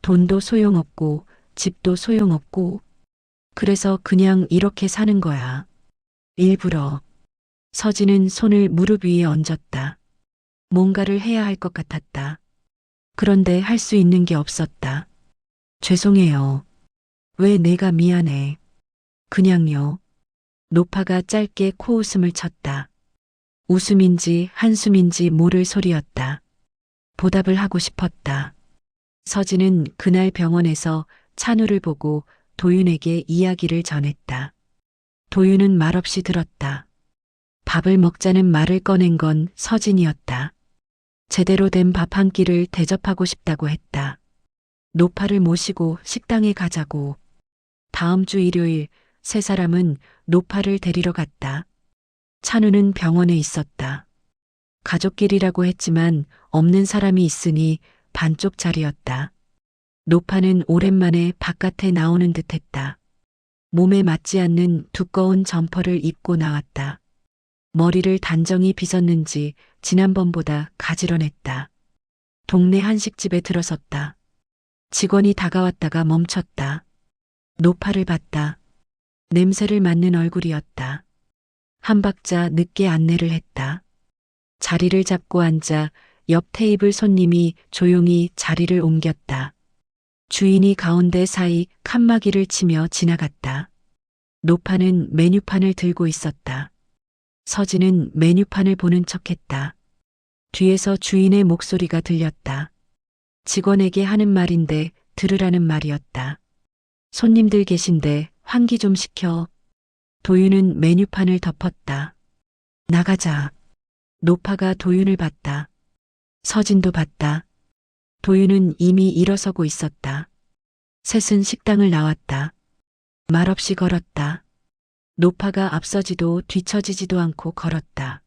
돈도 소용없고 집도 소용없고 그래서 그냥 이렇게 사는 거야. 일부러. 서진은 손을 무릎 위에 얹었다. 뭔가를 해야 할 것 같았다. 그런데 할 수 있는 게 없었다. 죄송해요. 왜 내가 미안해. 그냥요. 노파가 짧게 코웃음을 쳤다. 웃음인지 한숨인지 모를 소리였다. 보답을 하고 싶었다. 서진은 그날 병원에서 찬우를 보고 도윤에게 이야기를 전했다. 도윤은 말없이 들었다. 밥을 먹자는 말을 꺼낸 건 서진이었다. 제대로 된 밥 한 끼를 대접하고 싶다고 했다. 노파를 모시고 식당에 가자고. 다음 주 일요일 세 사람은 노파를 데리러 갔다. 찬우는 병원에 있었다. 가족끼리라고 했지만 없는 사람이 있으니 반쪽 자리였다. 노파는 오랜만에 바깥에 나오는 듯했다. 몸에 맞지 않는 두꺼운 점퍼를 입고 나왔다. 머리를 단정히 빗었는지 지난번보다 가지런했다. 동네 한식집에 들어섰다. 직원이 다가왔다가 멈췄다. 노파를 봤다. 냄새를 맡는 얼굴이었다. 한 박자 늦게 안내를 했다. 자리를 잡고 앉아 옆 테이블 손님이 조용히 자리를 옮겼다. 주인이 가운데 사이 칸막이를 치며 지나갔다. 노파는 메뉴판을 들고 있었다. 서진은 메뉴판을 보는 척했다. 뒤에서 주인의 목소리가 들렸다. 직원에게 하는 말인데 들으라는 말이었다. 손님들 계신데 환기 좀 시켜. 도윤은 메뉴판을 덮었다. 나가자. 노파가 도윤을 봤다. 서진도 봤다. 도윤은 이미 일어서고 있었다. 셋은 식당을 나왔다. 말없이 걸었다. 노파가 앞서지도 뒤처지지도 않고 걸었다.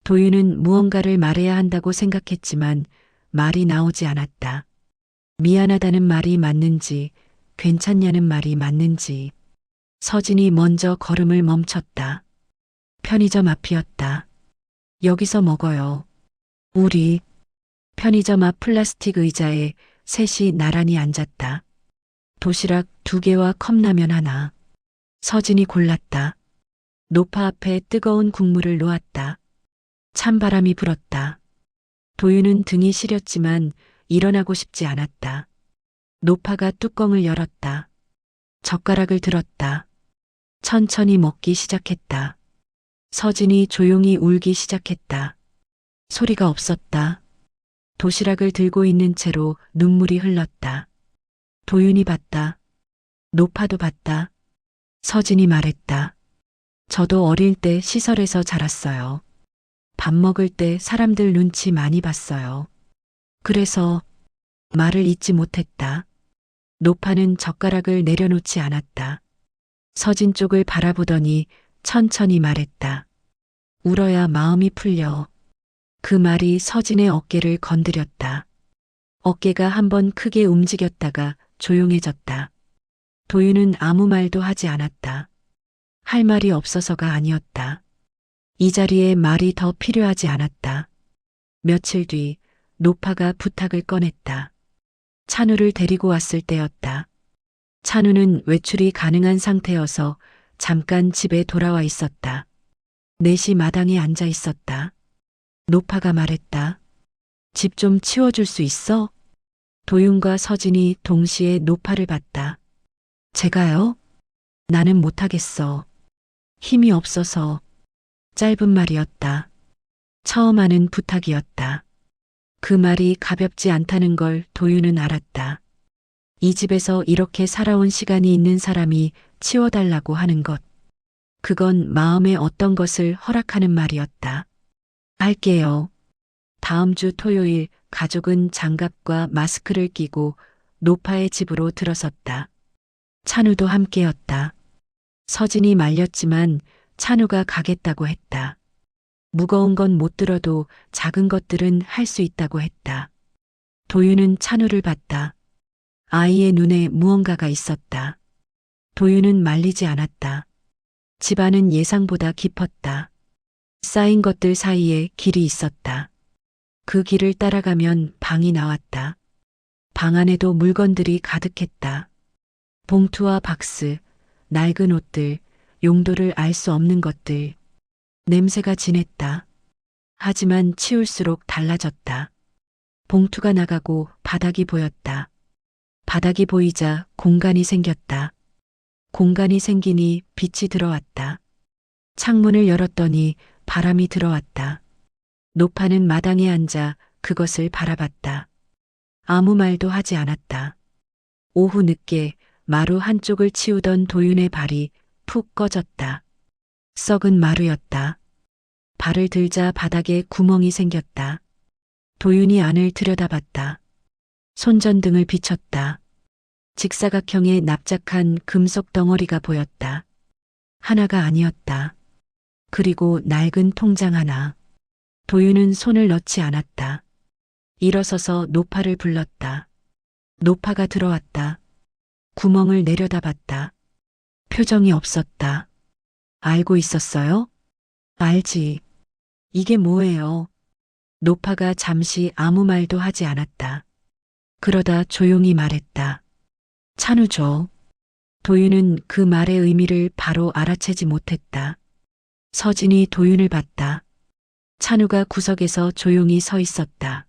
도윤은 무언가를 말해야 한다고 생각했지만 말이 나오지 않았다. 미안하다는 말이 맞는지, 괜찮냐는 말이 맞는지. 서진이 먼저 걸음을 멈췄다. 편의점 앞이었다. 여기서 먹어요. 우리. 편의점 앞 플라스틱 의자에 셋이 나란히 앉았다. 도시락 2개와 컵라면 하나. 서진이 골랐다. 노파 앞에 뜨거운 국물을 놓았다. 찬바람이 불었다. 도윤은 등이 시렸지만 일어나고 싶지 않았다. 노파가 뚜껑을 열었다. 젓가락을 들었다. 천천히 먹기 시작했다. 서진이 조용히 울기 시작했다. 소리가 없었다. 도시락을 들고 있는 채로 눈물이 흘렀다. 도윤이 봤다. 노파도 봤다. 서진이 말했다. 저도 어릴 때 시설에서 자랐어요. 밥 먹을 때 사람들 눈치 많이 봤어요. 그래서 말을 잇지 못했다. 노파는 젓가락을 내려놓지 않았다. 서진 쪽을 바라보더니 천천히 말했다. 울어야 마음이 풀려. 그 말이 서진의 어깨를 건드렸다. 어깨가 한번 크게 움직였다가 조용해졌다. 도윤은 아무 말도 하지 않았다. 할 말이 없어서가 아니었다. 이 자리에 말이 더 필요하지 않았다. 며칠 뒤 노파가 부탁을 꺼냈다. 찬우를 데리고 왔을 때였다. 찬우는 외출이 가능한 상태여서 잠깐 집에 돌아와 있었다. 넷이 마당에 앉아 있었다. 노파가 말했다. 집 좀 치워줄 수 있어? 도윤과 서진이 동시에 노파를 봤다. 제가요? 나는 못하겠어. 힘이 없어서. 짧은 말이었다. 처음 하는 부탁이었다. 그 말이 가볍지 않다는 걸 도윤은 알았다. 이 집에서 이렇게 살아온 시간이 있는 사람이 치워달라고 하는 것. 그건 마음에 어떤 것을 허락하는 말이었다. 할게요. 다음 주 토요일 가족은 장갑과 마스크를 끼고 노파의 집으로 들어섰다. 찬우도 함께였다. 서진이 말렸지만 찬우가 가겠다고 했다. 무거운 건 못 들어도 작은 것들은 할 수 있다고 했다. 도윤은 찬우를 봤다. 아이의 눈에 무언가가 있었다. 도윤은 말리지 않았다. 집안은 예상보다 깊었다. 쌓인 것들 사이에 길이 있었다. 그 길을 따라가면 방이 나왔다. 방 안에도 물건들이 가득했다. 봉투와 박스, 낡은 옷들, 용도를 알 수 없는 것들. 냄새가 진했다. 하지만 치울수록 달라졌다. 봉투가 나가고 바닥이 보였다. 바닥이 보이자 공간이 생겼다. 공간이 생기니 빛이 들어왔다. 창문을 열었더니 바람이 들어왔다. 노파는 마당에 앉아 그것을 바라봤다. 아무 말도 하지 않았다. 오후 늦게 마루 한쪽을 치우던 도윤의 발이 푹 꺼졌다. 썩은 마루였다. 발을 들자 바닥에 구멍이 생겼다. 도윤이 안을 들여다봤다. 손전등을 비췄다. 직사각형의 납작한 금속 덩어리가 보였다. 하나가 아니었다. 그리고 낡은 통장 하나. 도윤은 손을 넣지 않았다. 일어서서 노파를 불렀다. 노파가 들어왔다. 구멍을 내려다봤다. 표정이 없었다. 알고 있었어요? 알지. 이게 뭐예요? 노파가 잠시 아무 말도 하지 않았다. 그러다 조용히 말했다. 찬우죠. 도윤은 그 말의 의미를 바로 알아채지 못했다. 서진이 도윤을 봤다. 찬우가 구석에서 조용히 서 있었다.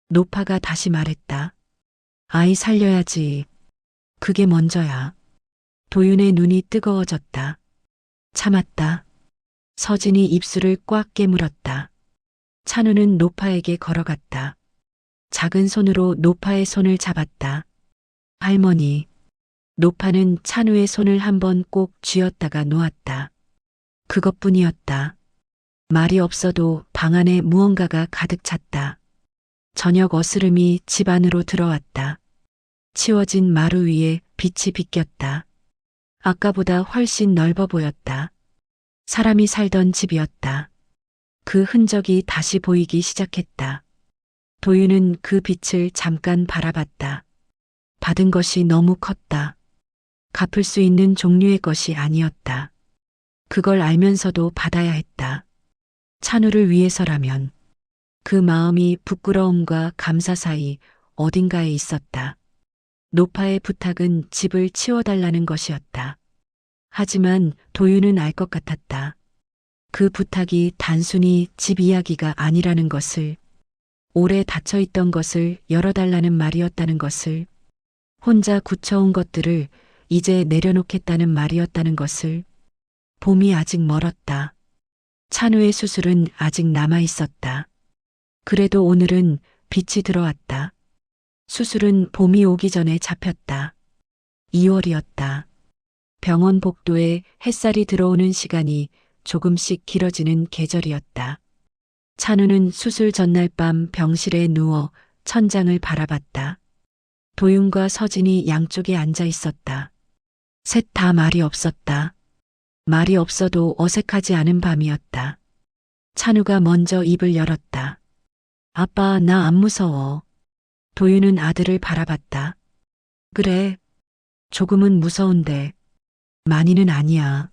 노파가 다시 말했다. 아이 살려야지. 그게 먼저야. 도윤의 눈이 뜨거워졌다. 참았다. 서진이 입술을 꽉 깨물었다. 찬우는 노파에게 걸어갔다. 작은 손으로 노파의 손을 잡았다. 할머니. 노파는 찬우의 손을 한번 꼭 쥐었다가 놓았다. 그것뿐이었다. 말이 없어도 방 안에 무언가가 가득 찼다. 저녁 어스름이 집 안으로 들어왔다. 치워진 마루 위에 빛이 비꼈다. 아까보다 훨씬 넓어 보였다. 사람이 살던 집이었다. 그 흔적이 다시 보이기 시작했다. 도윤은 그 빛을 잠깐 바라봤다. 받은 것이 너무 컸다. 갚을 수 있는 종류의 것이 아니었다. 그걸 알면서도 받아야 했다. 찬우를 위해서라면. 그 마음이 부끄러움과 감사 사이 어딘가에 있었다. 노파의 부탁은 집을 치워달라는 것이었다. 하지만 도윤은 알 것 같았다. 그 부탁이 단순히 집 이야기가 아니라는 것을, 오래 닫혀있던 것을 열어달라는 말이었다는 것을, 혼자 굳혀온 것들을 이제 내려놓겠다는 말이었다는 것을. 봄이 아직 멀었다. 찬우의 수술은 아직 남아있었다. 그래도 오늘은 빛이 들어왔다. 수술은 봄이 오기 전에 잡혔다. 2월이었다. 병원 복도에 햇살이 들어오는 시간이 조금씩 길어지는 계절이었다. 찬우는 수술 전날 밤 병실에 누워 천장을 바라봤다. 도윤과 서진이 양쪽에 앉아 있었다. 셋 다 말이 없었다. 말이 없어도 어색하지 않은 밤이었다. 찬우가 먼저 입을 열었다. 아빠, 나 안 무서워. 도윤은 아들을 바라봤다. 그래, 조금은 무서운데 많이는 아니야.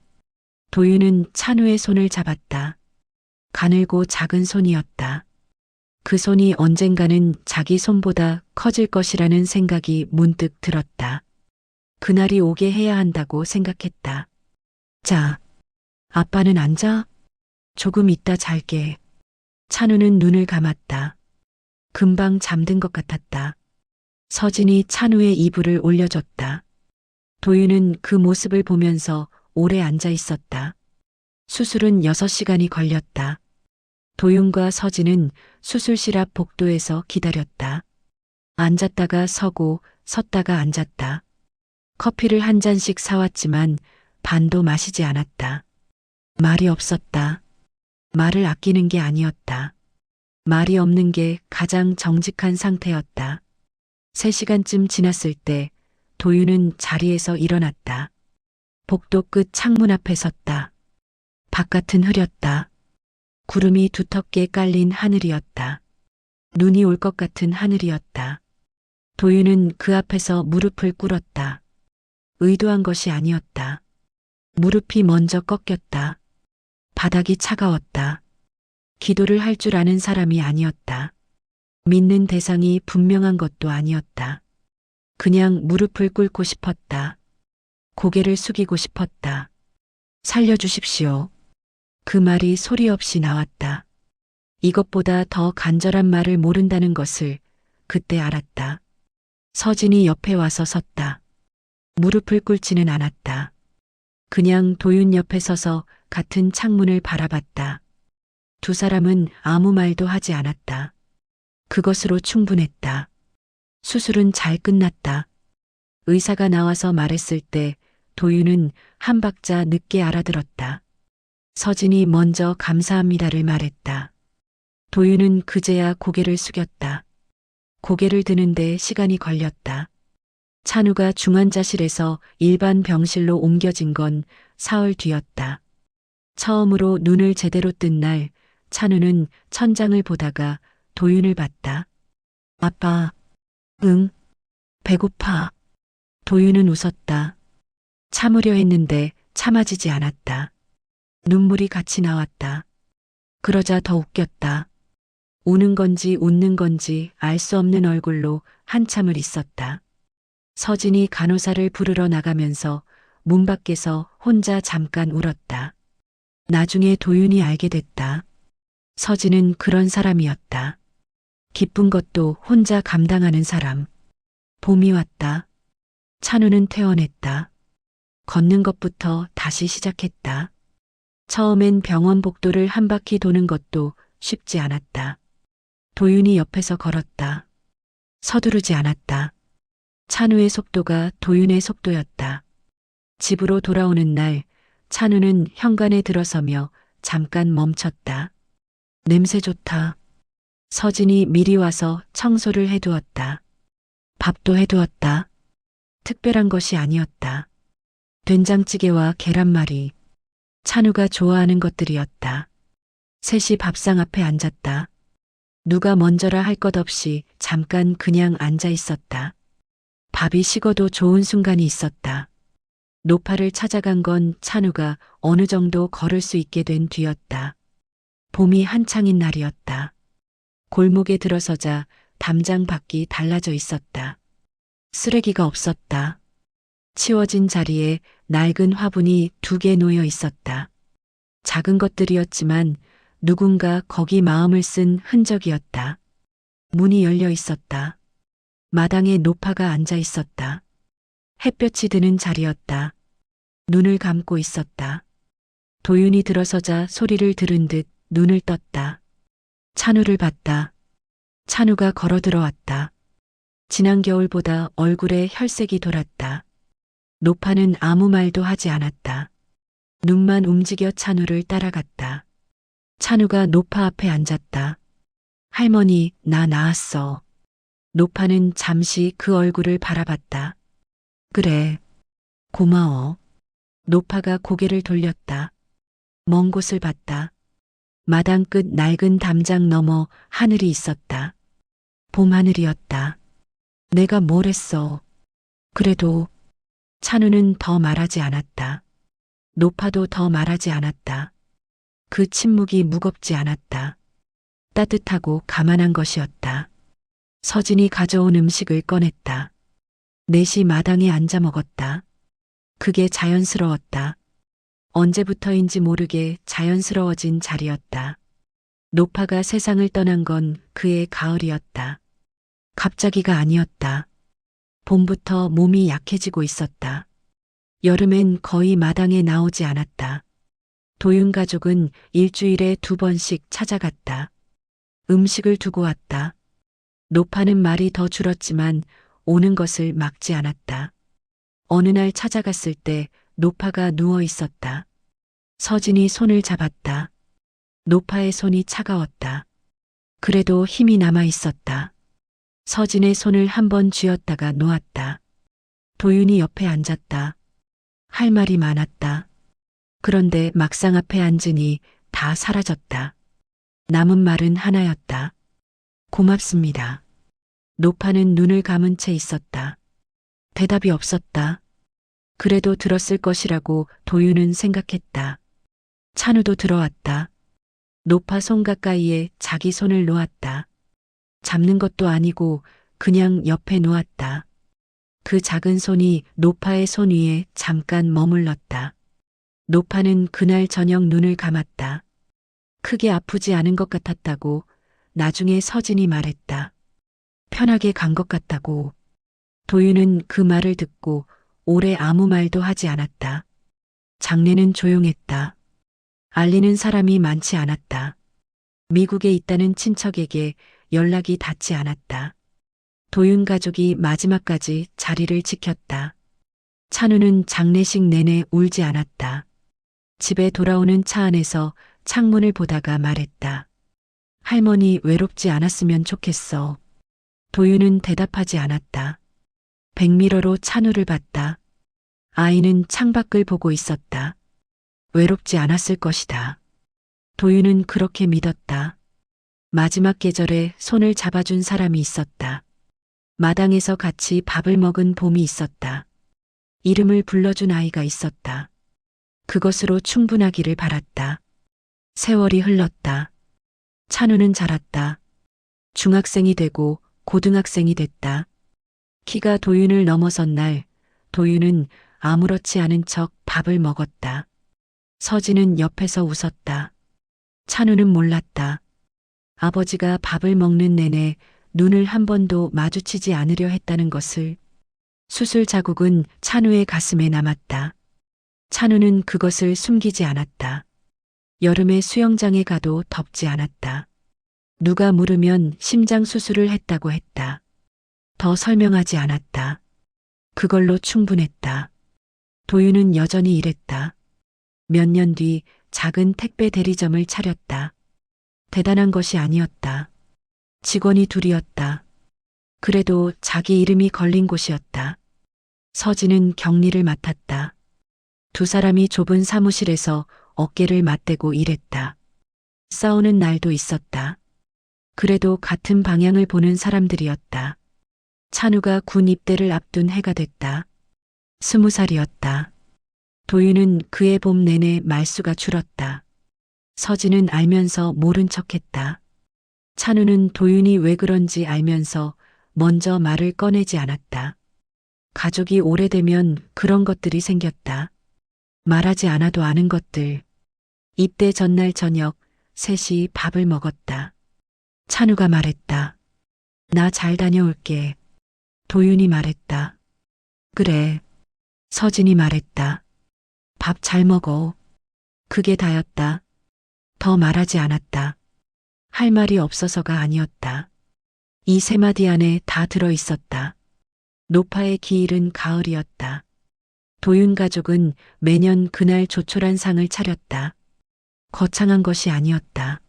도윤은 찬우의 손을 잡았다. 가늘고 작은 손이었다. 그 손이 언젠가는 자기 손보다 커질 것이라는 생각이 문득 들었다. 그날이 오게 해야 한다고 생각했다. 자, 아빠는 앉아? 조금 있다 잘게. 찬우는 눈을 감았다. 금방 잠든 것 같았다. 서진이 찬우의 이불을 올려줬다. 도윤은 그 모습을 보면서 오래 앉아 있었다. 수술은 6시간이 걸렸다. 도윤과 서진은 수술실 앞 복도에서 기다렸다. 앉았다가 서고 섰다가 앉았다. 커피를 한 잔씩 사왔지만 반도 마시지 않았다. 말이 없었다. 말을 아끼는 게 아니었다. 말이 없는 게 가장 정직한 상태였다. 3시간쯤 지났을 때 도윤은 자리에서 일어났다. 복도 끝 창문 앞에 섰다. 바깥은 흐렸다. 구름이 두텁게 깔린 하늘이었다. 눈이 올 것 같은 하늘이었다. 도윤은 그 앞에서 무릎을 꿇었다. 의도한 것이 아니었다. 무릎이 먼저 꺾였다. 바닥이 차가웠다. 기도를 할 줄 아는 사람이 아니었다. 믿는 대상이 분명한 것도 아니었다. 그냥 무릎을 꿇고 싶었다. 고개를 숙이고 싶었다. 살려주십시오. 그 말이 소리 없이 나왔다. 이것보다 더 간절한 말을 모른다는 것을 그때 알았다. 서진이 옆에 와서 섰다. 무릎을 꿇지는 않았다. 그냥 도윤 옆에 서서 같은 창문을 바라봤다. 두 사람은 아무 말도 하지 않았다. 그것으로 충분했다. 수술은 잘 끝났다. 의사가 나와서 말했을 때 도윤은 한 박자 늦게 알아들었다. 서진이 먼저 감사합니다를 말했다. 도윤은 그제야 고개를 숙였다. 고개를 드는데 시간이 걸렸다. 찬우가 중환자실에서 일반 병실로 옮겨진 건 사흘 뒤였다. 처음으로 눈을 제대로 뜬 날 찬우는 천장을 보다가 도윤을 봤다. 아빠, 응, 배고파. 도윤은 웃었다. 참으려 했는데 참아지지 않았다. 눈물이 같이 나왔다. 그러자 더 웃겼다. 우는 건지 웃는 건지 알 수 없는 얼굴로 한참을 있었다. 서진이 간호사를 부르러 나가면서 문 밖에서 혼자 잠깐 울었다. 나중에 도윤이 알게 됐다. 서진은 그런 사람이었다. 기쁜 것도 혼자 감당하는 사람. 봄이 왔다. 찬우는 퇴원했다. 걷는 것부터 다시 시작했다. 처음엔 병원 복도를 한 바퀴 도는 것도 쉽지 않았다. 도윤이 옆에서 걸었다. 서두르지 않았다. 찬우의 속도가 도윤의 속도였다. 집으로 돌아오는 날 찬우는 현관에 들어서며 잠깐 멈췄다. 냄새 좋다. 서진이 미리 와서 청소를 해두었다. 밥도 해두었다. 특별한 것이 아니었다. 된장찌개와 계란말이, 찬우가 좋아하는 것들이었다. 셋이 밥상 앞에 앉았다. 누가 먼저라 할 것 없이 잠깐 그냥 앉아 있었다. 밥이 식어도 좋은 순간이 있었다. 노파를 찾아간 건 찬우가 어느 정도 걸을 수 있게 된 뒤였다. 봄이 한창인 날이었다. 골목에 들어서자 담장 밖이 달라져 있었다. 쓰레기가 없었다. 치워진 자리에 낡은 화분이 2개 놓여 있었다. 작은 것들이었지만 누군가 거기 마음을 쓴 흔적이었다. 문이 열려 있었다. 마당에 노파가 앉아 있었다. 햇볕이 드는 자리였다. 눈을 감고 있었다. 도윤이 들어서자 소리를 들은 듯 눈을 떴다. 찬우를 봤다. 찬우가 걸어 들어왔다. 지난 겨울보다 얼굴에 혈색이 돌았다. 노파는 아무 말도 하지 않았다. 눈만 움직여 찬우를 따라갔다. 찬우가 노파 앞에 앉았다. 할머니, 나 나았어. 노파는 잠시 그 얼굴을 바라봤다. 그래, 고마워. 노파가 고개를 돌렸다. 먼 곳을 봤다. 마당 끝 낡은 담장 너머 하늘이 있었다. 봄하늘이었다. 내가 뭘 했어. 그래도 찬우는 더 말하지 않았다. 노파도 더 말하지 않았다. 그 침묵이 무겁지 않았다. 따뜻하고 가만한 것이었다. 서진이 가져온 음식을 꺼냈다. 넷이 마당에 앉아 먹었다. 그게 자연스러웠다. 언제부터인지 모르게 자연스러워진 자리였다. 노파가 세상을 떠난 건 그의 가을이었다. 갑자기가 아니었다. 봄부터 몸이 약해지고 있었다. 여름엔 거의 마당에 나오지 않았다. 도윤 가족은 일주일에 2번씩 찾아갔다. 음식을 두고 왔다. 노파는 말이 더 줄었지만 오는 것을 막지 않았다. 어느 날 찾아갔을 때 노파가 누워 있었다. 서진이 손을 잡았다. 노파의 손이 차가웠다. 그래도 힘이 남아 있었다. 서진의 손을 한번 쥐었다가 놓았다. 도윤이 옆에 앉았다. 할 말이 많았다. 그런데 막상 앞에 앉으니 다 사라졌다. 남은 말은 하나였다. 고맙습니다. 노파는 눈을 감은 채 있었다. 대답이 없었다. 그래도 들었을 것이라고 도윤은 생각했다. 찬우도 들어왔다. 노파 손 가까이에 자기 손을 놓았다. 잡는 것도 아니고 그냥 옆에 놓았다. 그 작은 손이 노파의 손 위에 잠깐 머물렀다. 노파는 그날 저녁 눈을 감았다. 크게 아프지 않은 것 같았다고 나중에 서진이 말했다. 편하게 간 것 같다고. 도윤은 그 말을 듣고 오래 아무 말도 하지 않았다. 장례는 조용했다. 알리는 사람이 많지 않았다. 미국에 있다는 친척에게 연락이 닿지 않았다. 도윤 가족이 마지막까지 자리를 지켰다. 찬우는 장례식 내내 울지 않았다. 집에 돌아오는 차 안에서 창문을 보다가 말했다. 할머니 외롭지 않았으면 좋겠어. 도윤은 대답하지 않았다. 백미러로 찬우를 봤다. 아이는 창밖을 보고 있었다. 외롭지 않았을 것이다. 도윤은 그렇게 믿었다. 마지막 계절에 손을 잡아준 사람이 있었다. 마당에서 같이 밥을 먹은 봄이 있었다. 이름을 불러준 아이가 있었다. 그것으로 충분하기를 바랐다. 세월이 흘렀다. 찬우는 자랐다. 중학생이 되고 고등학생이 됐다. 키가 도윤을 넘어선 날, 도윤은 아무렇지 않은 척 밥을 먹었다. 서진은 옆에서 웃었다. 찬우는 몰랐다. 아버지가 밥을 먹는 내내 눈을 한 번도 마주치지 않으려 했다는 것을. 수술 자국은 찬우의 가슴에 남았다. 찬우는 그것을 숨기지 않았다. 여름에 수영장에 가도 덥지 않았다. 누가 물으면 심장 수술을 했다고 했다. 더 설명하지 않았다. 그걸로 충분했다. 도윤은 여전히 일했다. 몇 년 뒤 작은 택배 대리점을 차렸다. 대단한 것이 아니었다. 직원이 둘이었다. 그래도 자기 이름이 걸린 곳이었다. 서진은 격리를 맡았다. 두 사람이 좁은 사무실에서 어깨를 맞대고 일했다. 싸우는 날도 있었다. 그래도 같은 방향을 보는 사람들이었다. 찬우가 군 입대를 앞둔 해가 됐다. 20살이었다. 도윤은 그의 봄 내내 말수가 줄었다. 서진은 알면서 모른 척했다. 찬우는 도윤이 왜 그런지 알면서 먼저 말을 꺼내지 않았다. 가족이 오래되면 그런 것들이 생겼다. 말하지 않아도 아는 것들. 입대 전날 저녁 셋이 밥을 먹었다. 찬우가 말했다. 나 잘 다녀올게. 도윤이 말했다. 그래. 서진이 말했다. 밥 잘 먹어. 그게 다였다. 더 말하지 않았다. 할 말이 없어서가 아니었다. 이 세 마디 안에 다 들어 있었다. 노파의 기일은 가을이었다. 도윤 가족은 매년 그날 조촐한 상을 차렸다. 거창한 것이 아니었다.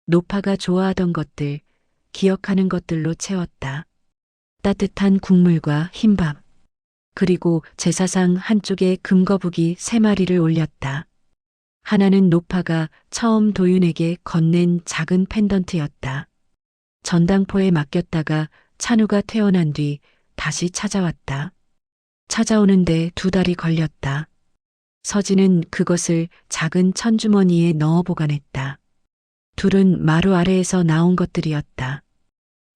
노파가 좋아하던 것들, 기억하는 것들로 채웠다. 따뜻한 국물과 흰밥, 그리고 제사상 한쪽에 금거북이 3마리를 올렸다. 하나는 노파가 처음 도윤에게 건넨 작은 펜던트였다. 전당포에 맡겼다가 찬우가 퇴원한 뒤 다시 찾아왔다. 찾아오는데 2달이 걸렸다. 서진은 그것을 작은 천주머니에 넣어 보관했다. 둘은 마루 아래에서 나온 것들이었다.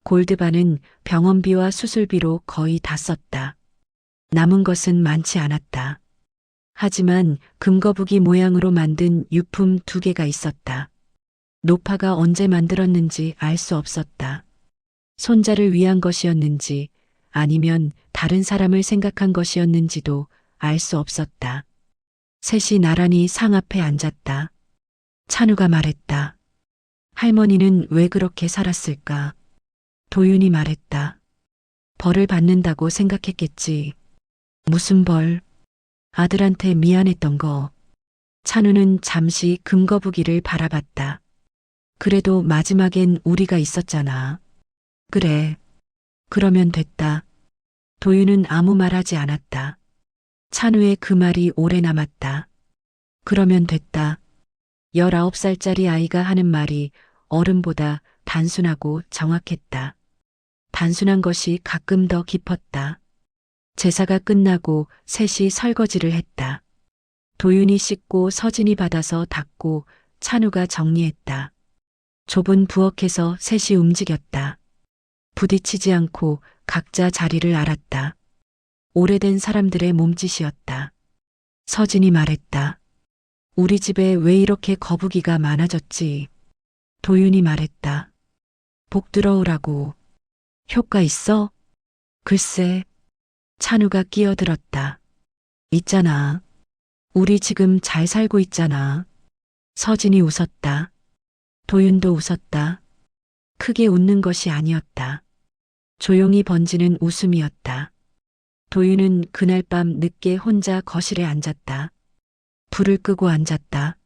골드바는 병원비와 수술비로 거의 다 썼다. 남은 것은 많지 않았다. 하지만 금거북이 모양으로 만든 유품 2개가 있었다. 노파가 언제 만들었는지 알 수 없었다. 손자를 위한 것이었는지 아니면 다른 사람을 생각한 것이었는지도 알 수 없었다. 셋이 나란히 상 앞에 앉았다. 찬우가 말했다. 할머니는 왜 그렇게 살았을까? 도윤이 말했다. 벌을 받는다고 생각했겠지. 무슨 벌? 아들한테 미안했던 거. 찬우는 잠시 금거북이를 바라봤다. 그래도 마지막엔 우리가 있었잖아. 그래. 그러면 됐다. 도윤은 아무 말하지 않았다. 찬우의 그 말이 오래 남았다. 그러면 됐다. 19살짜리 아이가 하는 말이 어른보다 단순하고 정확했다. 단순한 것이 가끔 더 깊었다. 제사가 끝나고 셋이 설거지를 했다. 도윤이 씻고 서진이 받아서 닦고 찬우가 정리했다. 좁은 부엌에서 셋이 움직였다. 부딪히지 않고 각자 자리를 알았다. 오래된 사람들의 몸짓이었다. 서진이 말했다. 우리 집에 왜 이렇게 거북이가 많아졌지? 도윤이 말했다. 복 들어오라고. 효과 있어? 글쎄. 찬우가 끼어들었다. 있잖아. 우리 지금 잘 살고 있잖아. 서진이 웃었다. 도윤도 웃었다. 크게 웃는 것이 아니었다. 조용히 번지는 웃음이었다. 도윤은 그날 밤 늦게 혼자 거실에 앉았다. 불을 끄고 앉았다.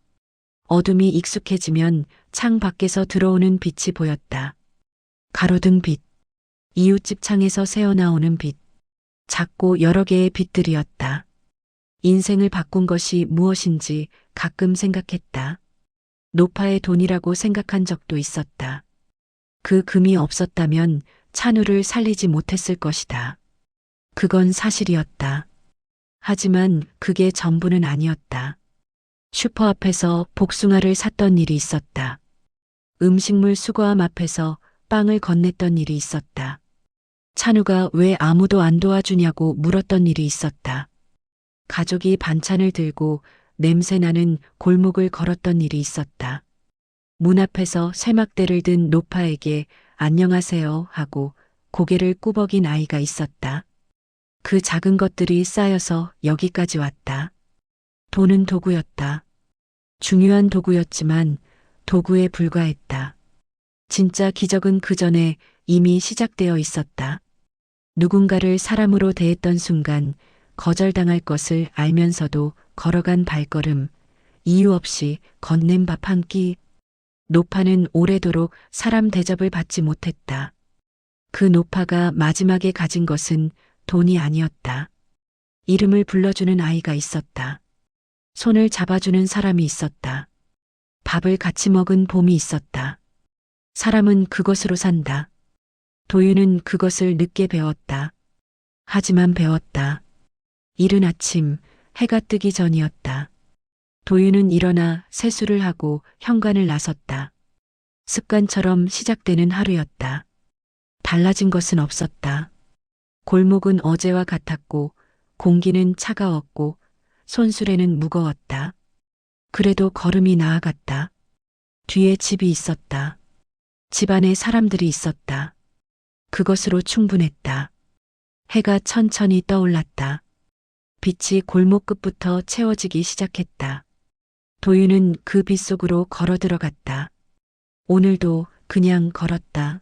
어둠이 익숙해지면 창 밖에서 들어오는 빛이 보였다. 가로등 빛, 이웃집 창에서 새어나오는 빛, 작고 여러 개의 빛들이었다. 인생을 바꾼 것이 무엇인지 가끔 생각했다. 노파의 돈이라고 생각한 적도 있었다. 그 금이 없었다면 찬우를 살리지 못했을 것이다. 그건 사실이었다. 하지만 그게 전부는 아니었다. 슈퍼 앞에서 복숭아를 샀던 일이 있었다. 음식물 수거함 앞에서 빵을 건넸던 일이 있었다. 찬우가 왜 아무도 안 도와주냐고 물었던 일이 있었다. 가족이 반찬을 들고 냄새나는 골목을 걸었던 일이 있었다. 문 앞에서 쇠막대를 든 노파에게 안녕하세요 하고 고개를 꾸벅인 아이가 있었다. 그 작은 것들이 쌓여서 여기까지 왔다. 돈은 도구였다. 중요한 도구였지만 도구에 불과했다. 진짜 기적은 그 전에 이미 시작되어 있었다. 누군가를 사람으로 대했던 순간 거절당할 것을 알면서도 걸어간 발걸음, 이유 없이 건넨 밥 한 끼. 노파는 오래도록 사람 대접을 받지 못했다. 그 노파가 마지막에 가진 것은 돈이 아니었다. 이름을 불러주는 아이가 있었다. 손을 잡아주는 사람이 있었다. 밥을 같이 먹은 봄이 있었다. 사람은 그것으로 산다. 도윤은 그것을 늦게 배웠다. 하지만 배웠다. 이른 아침 해가 뜨기 전이었다. 도윤은 일어나 세수를 하고 현관을 나섰다. 습관처럼 시작되는 하루였다. 달라진 것은 없었다. 골목은 어제와 같았고 공기는 차가웠고 손수레는 무거웠다. 그래도 걸음이 나아갔다. 뒤에 집이 있었다. 집 안에 사람들이 있었다. 그것으로 충분했다. 해가 천천히 떠올랐다. 빛이 골목 끝부터 채워지기 시작했다. 도윤은 그 빛 속으로 걸어 들어갔다. 오늘도 그냥 걸었다.